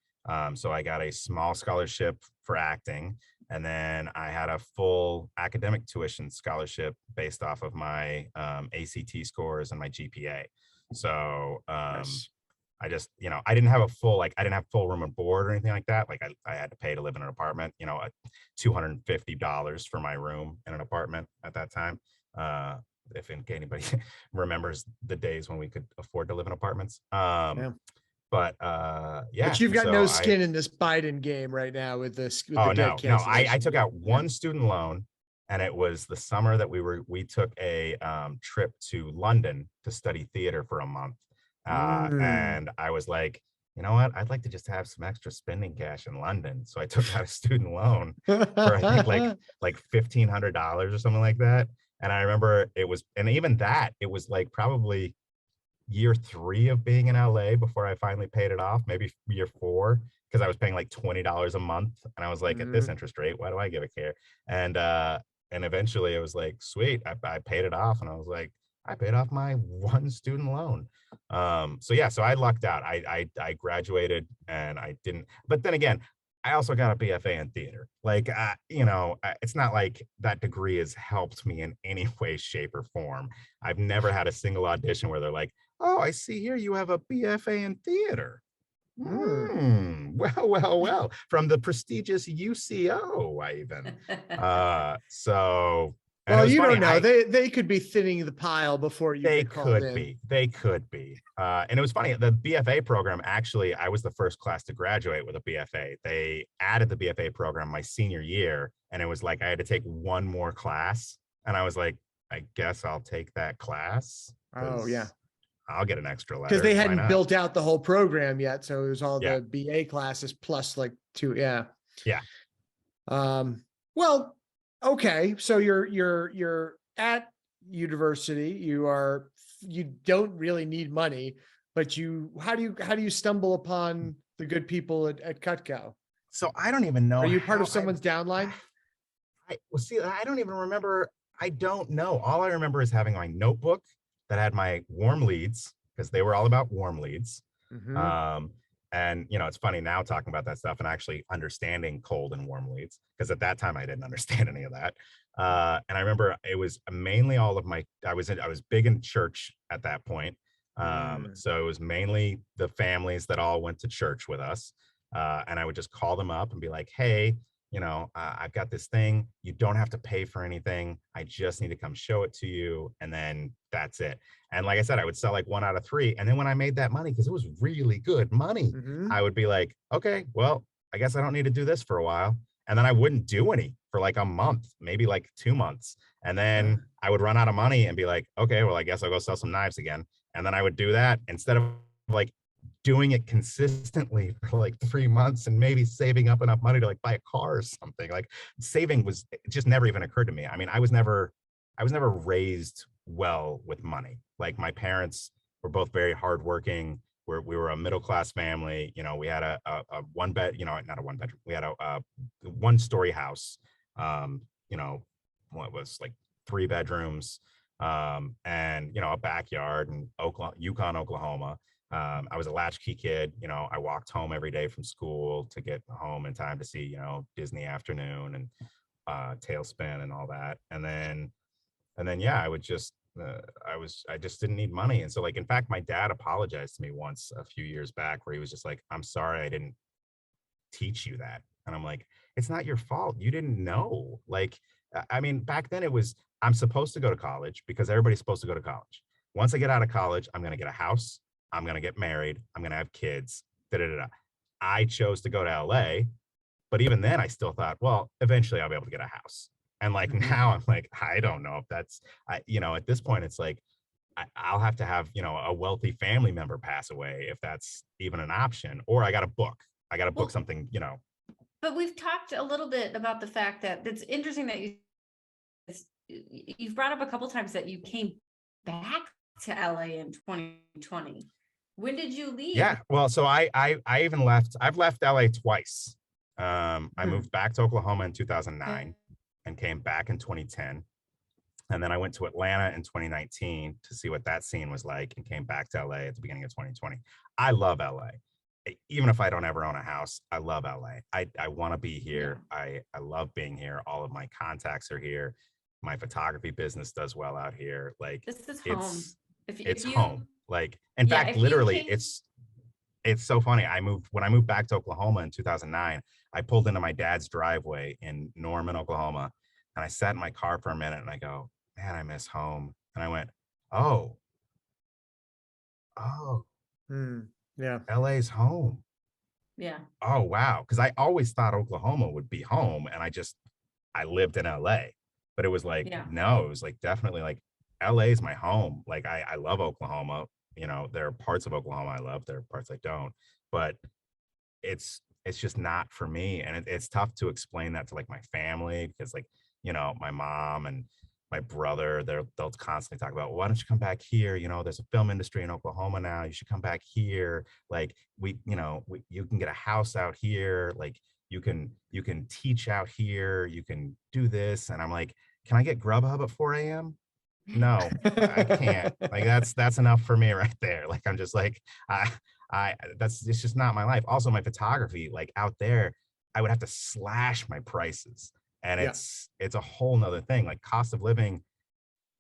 So I got a small scholarship for acting, and then I had a full academic tuition scholarship based off of my ACT scores and my GPA. So Nice. I just, I didn't have I didn't have full room and board or anything like that. Like I had to pay to live in an apartment, $250 for my room in an apartment at that time. If anybody remembers the days when we could afford to live in apartments. Yeah. But But yeah, you've got so no skin in this Biden game right now with the oh debt no, I cancellation. took out Yeah. one student loan, and it was the summer that we took a trip to London to study theater for a month. Mm. And I was like, you know what? I'd like to just have some extra spending cash in London. So I took out a student loan for I think like $1,500 or something like that. And I remember and even that, it was like probably year 3 of being in LA before I finally paid it off, maybe year 4, because I was paying like $20 a month. And I was like, at this Mhm. interest rate, why do I give a care? And eventually it was like, sweet, I paid it off. And I was like, I paid off my one student loan. So yeah, so I lucked out. I graduated and I didn't, but then again, I also got a BFA in theater. Like, it's not like that degree has helped me in any way, shape, or form. I've never had a single audition where they're like, oh, I see here you have a BFA in theater. Mm. Well, from the prestigious UCO, I even. And it Well, was you funny. don't know. They could be thinning the pile before you They get called could in. be. They could be. And it was funny. The BFA program, actually, I was the first class to graduate with a BFA. They added the BFA program my senior year, and it was like I had to take one more class. And I was like, I guess I'll take that class Oh yeah, because I'll get an extra because letter. they Why hadn't not? built out the whole program yet, so it was all Yeah. the BA classes plus like 2. Yeah. Yeah. Well, okay. So you're at university. You don't really need money, but how do you stumble upon the good people at Cutco? So I don't even know Are you part how of someone's downline? see, I don't even remember. I don't know. All I remember is having my notebook that had my warm leads because they were all about warm leads. Mm-hmm. Um, and it's funny now talking about that stuff and actually understanding cold and warm leads because at that time I didn't understand any of that. And I remember it was mainly all of I was big in church at that point. Mm. So it was mainly the families that all went to church with us. And I would just call them up and be like, hey, I've got this thing. You don't have to pay for anything. I just need to come show it to you. And then that's it. And like I said, I would sell like 1 out of 3. And then when I made that money, because it was really good money, Mhm. I would be like, okay, well, I guess I don't need to do this for a while. And then I wouldn't do any for like a month, maybe like 2 months. And Yeah. then I would run out of money and be like, okay, well, I guess I'll go sell some knives again. And then I would do that instead of like doing it consistently for like 3 months and maybe saving up enough money to like buy a car or something. Like saving was, it just never even occurred to me. I mean, I was never raised well with money. Like my parents were both very hardworking. We were a middle class family. We had a one bed, not a one bedroom. We had a 1-story house. Um, what was like 3 bedrooms, and a backyard in Yukon, Oklahoma. I was a latchkey kid. I walked home every day from school to get home in time to see, Disney Afternoon and Tailspin and all that. And then, yeah, I just didn't need money. And so, like, in fact, my dad apologized to me once a few years back, where he was just like, I'm sorry I didn't teach you that. And I'm like, it's not your fault. You didn't know. Like, I mean, back then it was, I'm supposed to go to college because everybody's supposed to go to college. Once I get out of college, I'm going to get a house. I'm going to get married. I'm going to have kids. Da, da, da, da. I chose to go to LA, but even then I still thought, well, eventually I'll be able to get a house. And like Mhm. now I'm like, I don't know if that's, at this point, it's like, I'll have to have, a wealthy family member pass away if that's even an option, or I got to book. I got to book Well, something. but we've talked a little bit about the fact that it's interesting that you've brought up a couple times that you came back to LA in 2020. When did you leave? Yeah. Well, so I even I've left LA twice. I moved back to Oklahoma in 2009 and came back in 2010. And then I went to Atlanta in 2019 to see what that scene was like and came back to LA at the beginning of 2020. I love LA. Even if I don't ever own a house, I love LA. I want to be here. I love being here. All of my contacts are here. My photography business does well out here. Like This is home. it's If it's you, home. Like, in yeah, fact, if you literally, came, it's so funny. When I moved back to Oklahoma in 2009, I pulled into my dad's driveway in Norman, Oklahoma, and I sat in my car for a minute and I go, man, I miss home. And I went, oh, oh, Yeah. LA's home. yeah, Oh, wow. Because I always thought Oklahoma would be home. And I lived in LA, but it was like, yeah. no, it was like definitely like LA is my home. Like I love Oklahoma. There are parts of Oklahoma I love, there are parts I don't, but it's just not for me. And it's tough to explain that to like my family because like, my mom and my brother, they'll constantly talk about, why don't you come back here? There's a film industry in Oklahoma now. You should come back here. Like you can get a house out here. Like you can teach out here. You can do this. And I'm like, can I get Grubhub at 4 a.m.? No, I can't. Like that's enough for me right there. Like I'm just like, it's just not my life. Also, my photography, like out there, I would have to slash my prices. And Yeah. it's a whole nother thing. Like cost of living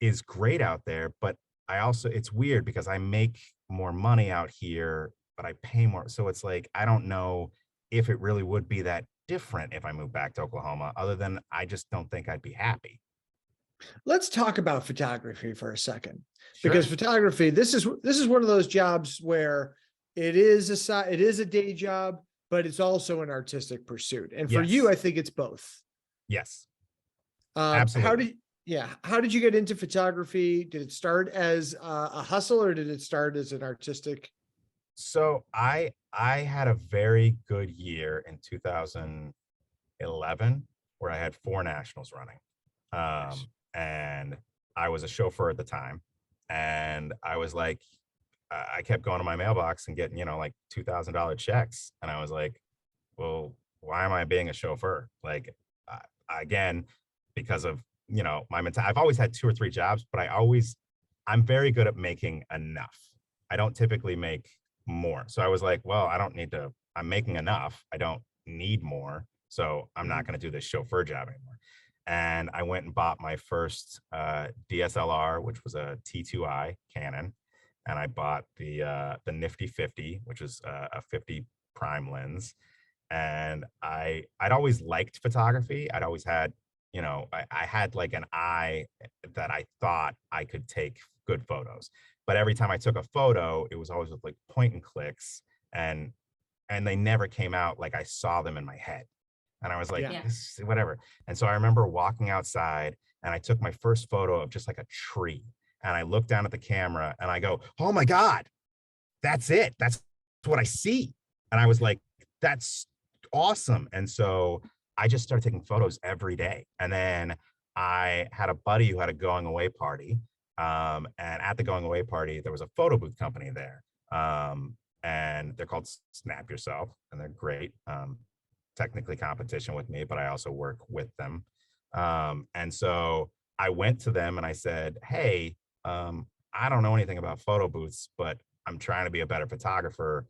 is great out there, but it's weird because I make more money out here, but I pay more. So it's like, I don't know if it really would be that different if I moved back to Oklahoma, other than I just don't think I'd be happy. Let's talk about photography for a second, because Sure. photography, this is one of those jobs where it is a day job, but it's also an artistic pursuit. And for you, Yes. I think it's both. Yes. How Absolutely. how did you get into photography? Did it start as a hustle, or did it start as an artistic? So I had a very good year in 2011 where I had 4 nationals running. Nice. And I was a chauffeur at the time. And I was like, I kept going to my mailbox and getting, like $2,000 checks. And I was like, well, why am I being a chauffeur? Like, again, because of, my mental, I've always had 2 or 3 jobs, but I'm very good at making enough. I don't typically make more. So I was like, well, I'm making enough. I don't need more. So I'm not Mhm. going to do this chauffeur job anymore. And I went and bought my first DSLR, which was a T2i Canon, and I bought the Nifty 50, which is a 50 prime lens, And I'd always liked photography. I'd always had, you know, I had like an eye that I thought I could take good photos. But every time I took a photo, it was always with like point and clicks, and they never came out like I saw them in my head. And I was like, Yeah. this, whatever. And so I remember walking outside and I took my first photo of just like a tree. And I looked down at the camera and I go, oh my God, that's it. That's what I see. And I was like, that's awesome. And so I just started taking photos every day. And then I had a buddy who had a going away party. And at the going away party, there was a photo booth company there. And they're called Snap Yourself, and they're great. Technically competition with me, but I also work with them. And so I went to them and I said, hey, I don't know anything about photo booths, but I'm trying to be a better photographer.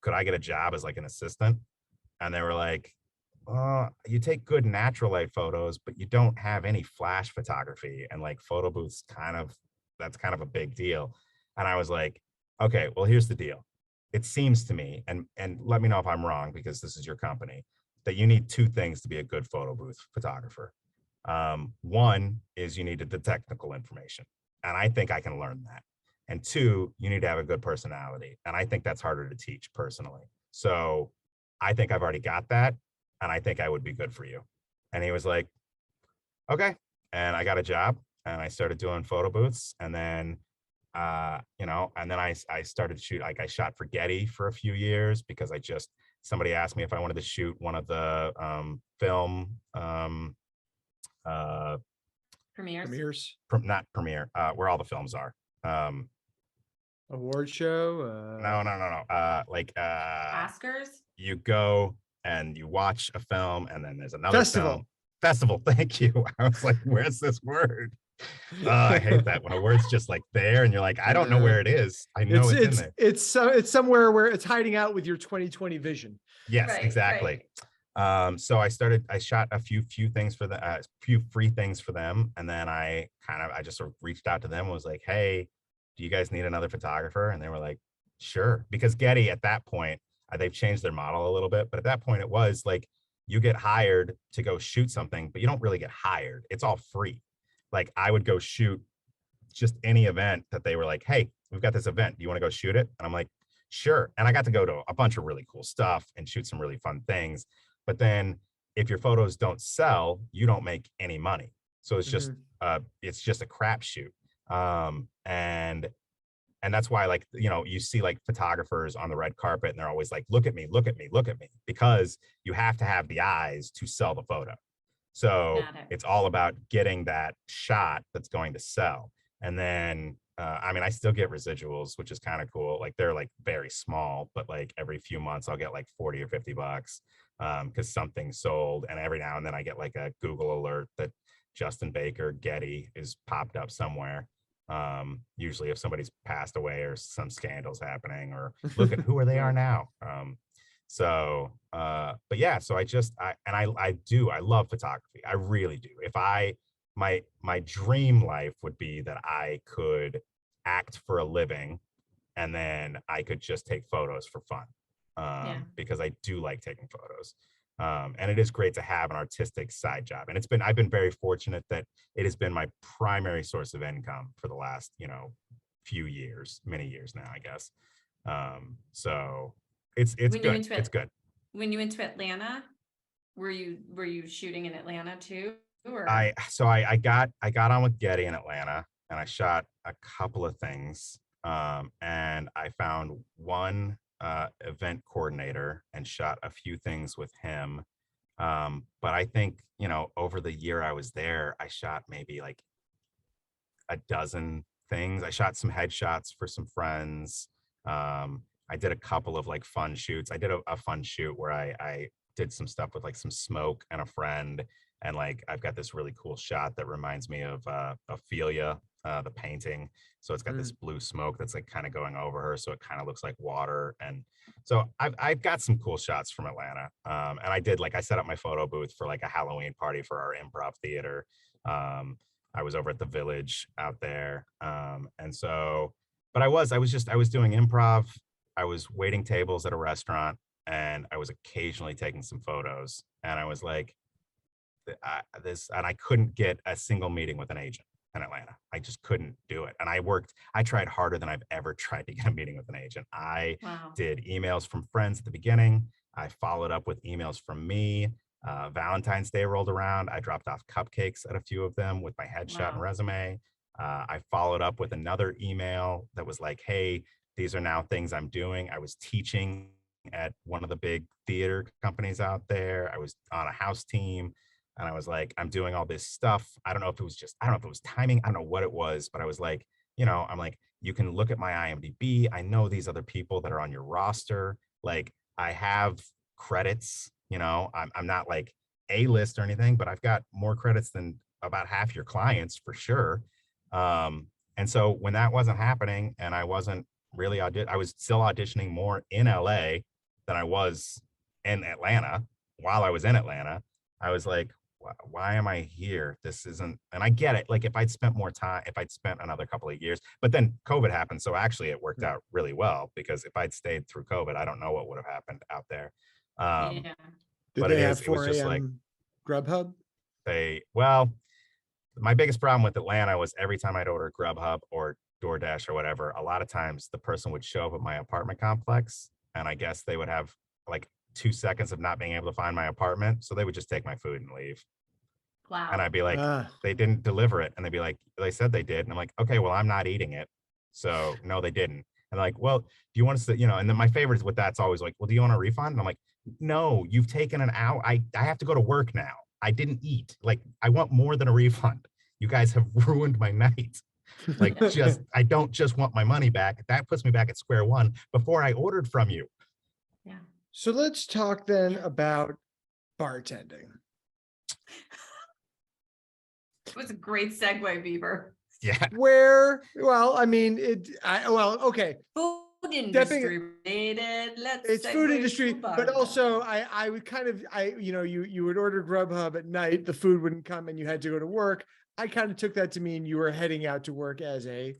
Could I get a job as like an assistant? And they were like, you take good natural light photos, but you don't have any flash photography. And like photo booths that's kind of a big deal. And I was like, okay, well, here's the deal. It seems to me, and let me know if I'm wrong, because this is your company, that you need two things to be a good photo booth photographer. One is you needed the technical information, and I think I can learn that. And two, you need to have a good personality, and I think that's harder to teach personally. So I think I've already got that, and I think I would be good for you. And he was like, okay. And I got a job, and I started doing photo booths, and then you know, and then I started to shoot, like I shot for Getty for a few years because somebody asked me if I wanted to shoot one of the film Premieres. not premiere, where all the films are. Award show. No. Like Oscars. you go and you watch a film, and then there's another Festival. Festival. Thank you. I was like, where's this word? I hate that when a word's just like there and you're like, I don't know where it is. I know it's in there. It's somewhere where it's hiding out with your 2020 vision. Yes, Right, exactly. right. So I shot a few things for the few free things for them, and then I just sort of reached out to them and was like, hey, do you guys need another photographer? And they were like, sure. Because Getty at that point, they've changed their model a little bit, but at that point it was like you get hired to go shoot something, but you don't really get hired. It's all free. Like I would go shoot just any event that they were like, hey, we've got this event. Do you want to go shoot it? And I'm like, sure. And I got to go to a bunch of really cool stuff and shoot some really fun things. But then if your photos don't sell, you don't make any money. So it's just a crapshoot. And that's why, like, you know, you see like photographers on the red carpet and they're always like, look at me, look at me, look at me, because you have to have the eyes to sell the photo. So it's all about getting that shot that's going to sell. And then, I mean, I still get residuals, which is kind of cool. Like they're like very small, but like every few months I'll get like 40 or 50 bucks because something sold. And every now and then I get like a Google alert that Justin Baker Getty is popped up somewhere. Usually if somebody's passed away or some scandals happening, or look at who are they are now. But yeah, so I love photography. I really do. My dream life would be that I could act for a living and then I could just take photos for fun. Because I do like taking photos. And it is great to have an artistic side job. And I've been very fortunate that it has been my primary source of income for the last, you know, many years now, I guess. So it's good. It's good. When you went to Atlanta, were you shooting in Atlanta too? Or? I got on with Getty in Atlanta and I shot a couple of things. And I found one event coordinator and shot a few things with him. But I think, you know, over the year I was there, I shot maybe like a dozen things. I shot some headshots for some friends. I did a couple of like fun shoots. I did a fun shoot where I did some stuff with like some smoke and a friend. And like, I've got this really cool shot that reminds me of Ophelia, the painting. So it's got this blue smoke that's like kind of going over her. So it kind of looks like water. And so I've got some cool shots from Atlanta. And I set up my photo booth for like a Halloween party for our improv theater. I was over at the Village out there. And so, but I was doing improv. I was waiting tables at a restaurant. and I was occasionally taking some photos, and I was like, and I couldn't get a single meeting with an agent in Atlanta. I just couldn't do it. And I tried harder than I've ever tried to get a meeting with an agent. I Wow. did emails from friends at the beginning. I followed up with emails from me. Valentine's Day rolled around. I dropped off cupcakes at a few of them with my headshot and Wow. resume. I followed up with another email that was like, hey, these are now things I'm doing. I was teaching at one of the big theater companies out there. I was on a house team. And I was like, I'm doing all this stuff. I don't know if it was timing. I don't know what it was, but I was like, I'm like, you can look at my IMDb. I know these other people that are on your roster. Like, I have credits, I'm not like A-list or anything, but I've got more credits than about half your clients for sure. And so when that wasn't happening and I wasn't really I was still auditioning more in LA than I was in Atlanta while I was in Atlanta. I was like, why am I here? This isn't, and I get it. Like if I'd spent another couple of years, but then COVID happened. So actually it worked out really well because if I'd stayed through COVID, I don't know what would have happened out there. Yeah. Did they have 4 a.m. Grubhub? My biggest problem with Atlanta was every time I'd order Grubhub or DoorDash or whatever, a lot of times the person would show up at my apartment complex and I guess they would have like 2 seconds of not being able to find my apartment. So they would just take my food and leave. Wow. And I'd be like, they didn't deliver it. And they'd be like, they said they did. And I'm like, okay, well, I'm not eating it. So no, they didn't. And like, well, do you want us to, and then my favorite is with that's always like, well, do you want a refund? And I'm like, no, you've taken an hour. I have to go to work now. I didn't eat. Like, I want more than a refund. You guys have ruined my night. Like, I don't just want my money back. That puts me back at square one before I ordered from you. Yeah. So let's talk then about bartending. It was a great segue, Bieber. Yeah. Okay. Food industry related. It's food industry, but also I would kind of, you would order Grubhub at night, the food wouldn't come and you had to go to work. I kind of took that to mean you were heading out to work as a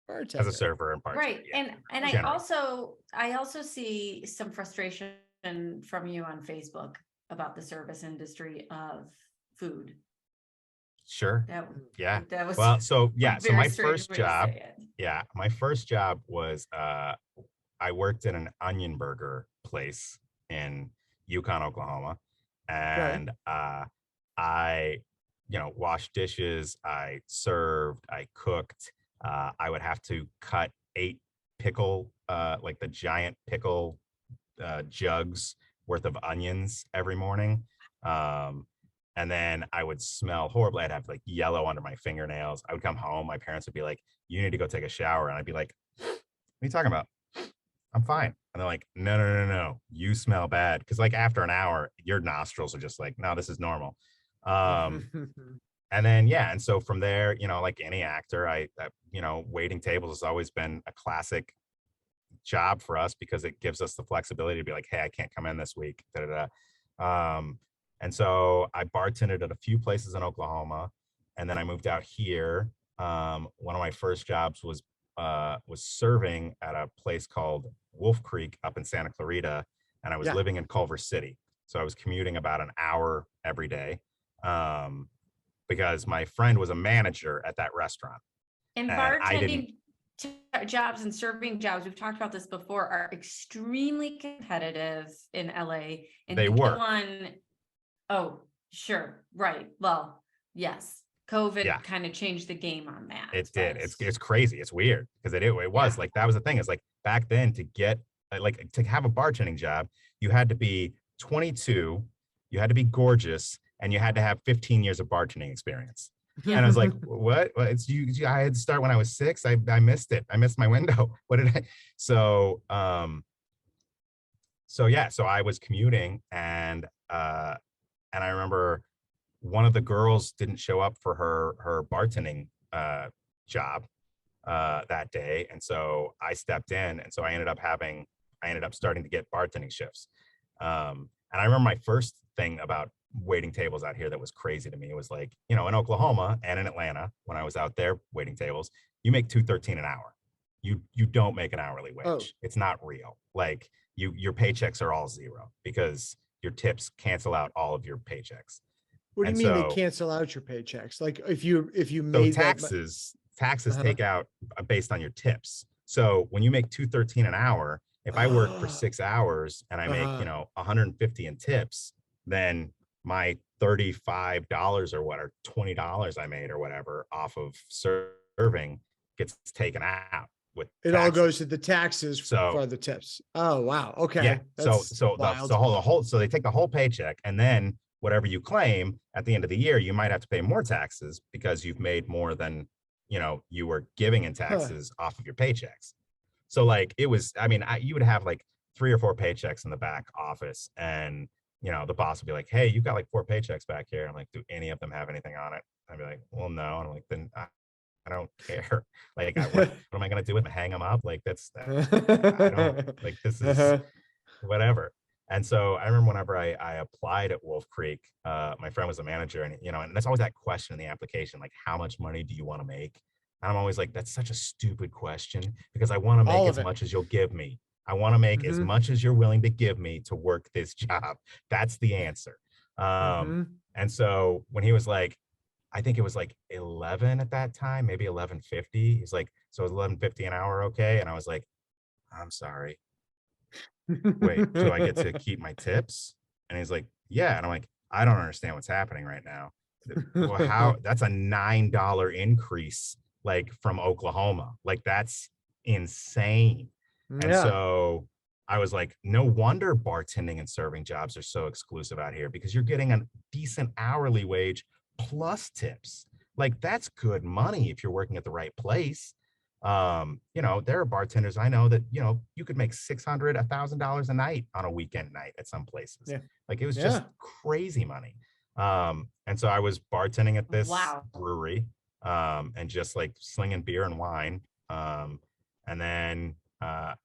bartender. As a server and bartender. Right. Yeah. And I also see some frustration from you on Facebook about the service industry of food. Sure. That was So my first job, yeah, my first job was I worked in an onion burger place in Yukon, Oklahoma, and I washed dishes, I served, I cooked. I would have to cut 8 pickle, like the giant pickle jugs worth of onions every morning. And then I would smell horribly. I'd have like yellow under my fingernails. I would come home. My parents would be like, you need to go take a shower. And I'd be like, what are you talking about? I'm fine. And they're like, no. You smell bad. Cause like after an hour, your nostrils are just like, no, this is normal. And then, and so from there, like any actor, waiting tables has always been a classic job for us because it gives us the flexibility to be like, hey, I can't come in this week. And so I bartended at a few places in Oklahoma, and then I moved out here. One of my first jobs was serving at a place called Wolf Creek up in Santa Clarita, and I was living in Culver City. So I was commuting about an hour every day because my friend was a manager at that restaurant. And bartending jobs and serving jobs, we've talked about this before, are extremely competitive in LA. And they were. Oh, sure. Right. Well, yes. COVID kind of changed the game on that. It did. It's crazy. It's weird because it was like, that was the thing. It's like back then to have a bartending job, you had to be 22, you had to be gorgeous, and you had to have 15 years of bartending experience. And I was like, what? Well, it's you. I had to start when I was 6. I missed it. I missed my window. What did I? So I was commuting and I remember one of the girls didn't show up for her bartending job that day. And so I stepped in. And so I ended up starting to get bartending shifts. And I remember my first thing about waiting tables out here that was crazy to me was like, in Oklahoma and in Atlanta, when I was out there waiting tables, you make $2.13 an hour. You don't make an hourly wage. It's not real. Like your paychecks are all zero because your tips cancel out all of your paychecks. What do you And mean they so- cancel out your paychecks? Like if you So made taxes Uh-huh. take out based on your tips. So when you make $2.13 an hour, if I work for 6 hours and I make, Uh-huh. 150 in tips, then my $35 or what, or $20 I made or whatever off of serving gets taken out with it all taxes. goes to the taxes So- for the tips. Oh wow. Okay. Yeah. So That's so wild. the whole so they take the whole paycheck, and then whatever you claim at the end of the year, you might have to pay more taxes because you've made more than you were giving in taxes off of your paychecks. So like it was, I mean, you would have like 3 or 4 paychecks in the back office, and the boss would be like, "Hey, you've got like 4 paychecks back here." I'm like, "Do any of them have anything on it?" I'd be like, "Well, no." And I'm like, "Then I don't care. Like, what am I gonna do with them? Hang them up? Like I don't like this is Uh-huh. whatever." And so I remember whenever I applied at Wolf Creek, my friend was a manager, and and that's always that question in the application, like, how much money do you want to make? And I'm always like, that's such a stupid question because I want to All make of as it. much as you'll give me. I want to make as Mhm. much as you're willing to give me to work this job. That's the answer. Mhm. And so when he was like, I think it was like 11 at that time, maybe 11.50. He's like, "So is 11.50 an hour okay?" And I was like, "I'm sorry. Wait, do I get to keep my tips?" And he's like, "Yeah." And I'm like, "I don't understand what's happening right now." Well, how? That's a $9 increase, like from Oklahoma. Like that's insane. And Yeah. so I was like, no wonder bartending and serving jobs are so exclusive out here because you're getting a decent hourly wage plus tips. Like that's good money if you're working at the right place. There are bartenders I know that, you could make $600, $1,000 a night on a weekend night at some places. Yeah. Like it was just Yeah. crazy money. And so I was bartending at this Wow. brewery, and just like slinging beer and wine. And then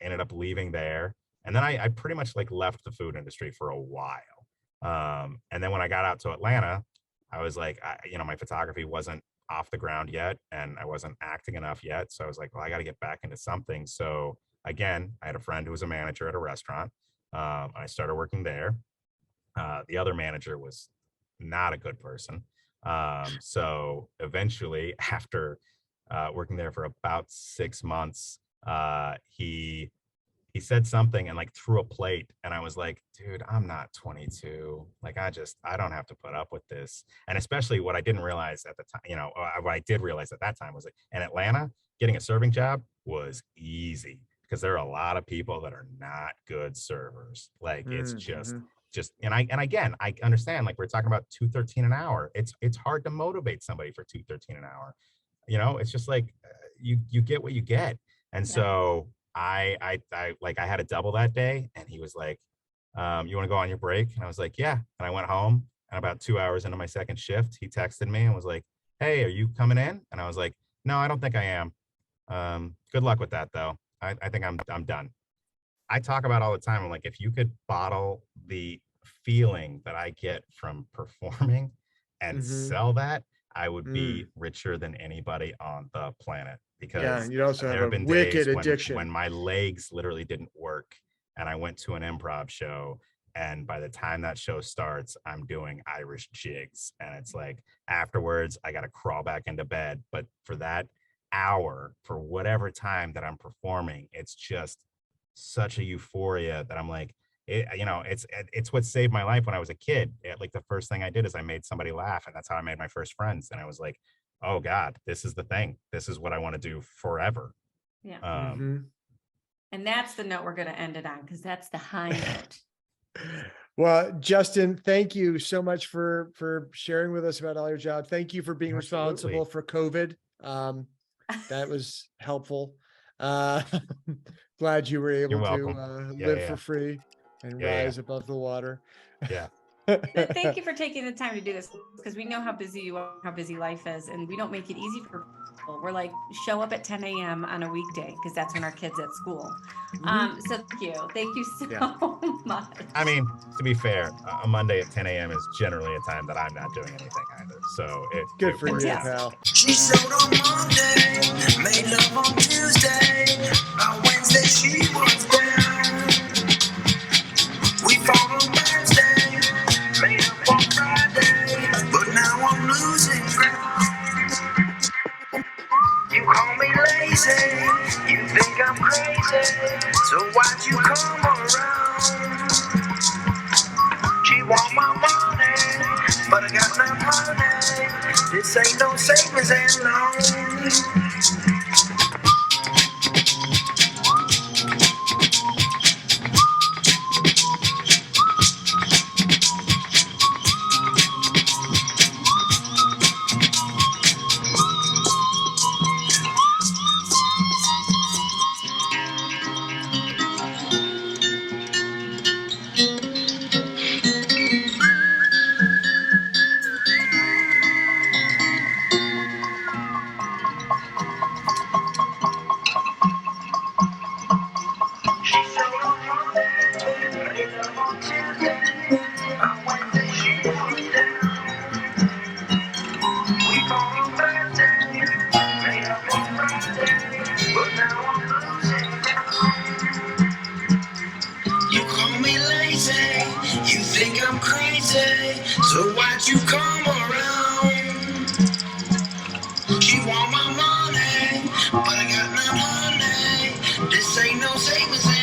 ended up leaving there. And then I pretty much like left the food industry for a while. And then when I got out to Atlanta, I was like, my photography wasn't off the ground yet, and I wasn't acting enough yet. So I was like, well, I got to get back into something. So again, I had a friend who was a manager at a restaurant. I started working there. The other manager was not a good person. So eventually, after working there for about 6 months, he said something and like threw a plate, and I was like, dude, I'm not 22. Like I don't have to put up with this. And especially what I didn't realize at the time, what I did realize at that time was like in Atlanta, getting a serving job was easy because there are a lot of people that are not good servers. Like it's just and again, I understand, like we're talking about $2.13 an hour. It's hard to motivate somebody for $2.13 an hour. It's just like you get what you get. And so I had a double that day, and he was like, "You want to go on your break?" And I was like, "Yeah." And I went home, and about 2 hours into my second shift, he texted me and was like, "Hey, are you coming in?" And I was like, "No, I don't think I am. Good luck with that though. I think I'm done." I talk about all the time. I'm like, if you could bottle the feeling that I get from performing and sell that, I would be richer than anybody on the planet. Because you also there have have a been wicked days addiction. when my legs literally didn't work, and I went to an improv show, and by the time that show starts, I'm doing Irish jigs, and it's like afterwards I got to crawl back into bed. But for that hour, for whatever time that I'm performing, it's just such a euphoria that I'm like, it's what saved my life when I was a kid. Like the first thing I did is I made somebody laugh, and that's how I made my first friends. And I was like, oh God, this is the thing. This is what I want to do forever. Yeah. And that's the note we're going to end it on, because that's the high note. Well, Justin, thank you so much for sharing with us about all your job. Thank you for being responsible for COVID. That was helpful. Glad you were able to live for free and rise above the water. Yeah. But thank you for taking the time to do this, because we know how busy you are, how busy life is, and we don't make it easy for people. We're like, show up at 10 a.m. on a weekday because that's when our kids at school. So thank you so much. I mean, to be fair, a Monday at 10 a.m. is generally a time that I'm not doing anything either. So good for you, works out. pal. She showed on Monday, made love on Tuesday. By Wednesday she was down. You think I'm crazy, so why'd you come around? She want my money, but I got no money. This ain't no savings and loan. You call me lazy, you think I'm crazy, so why'd you come around? She want my money, but I got no money. This ain't no savings.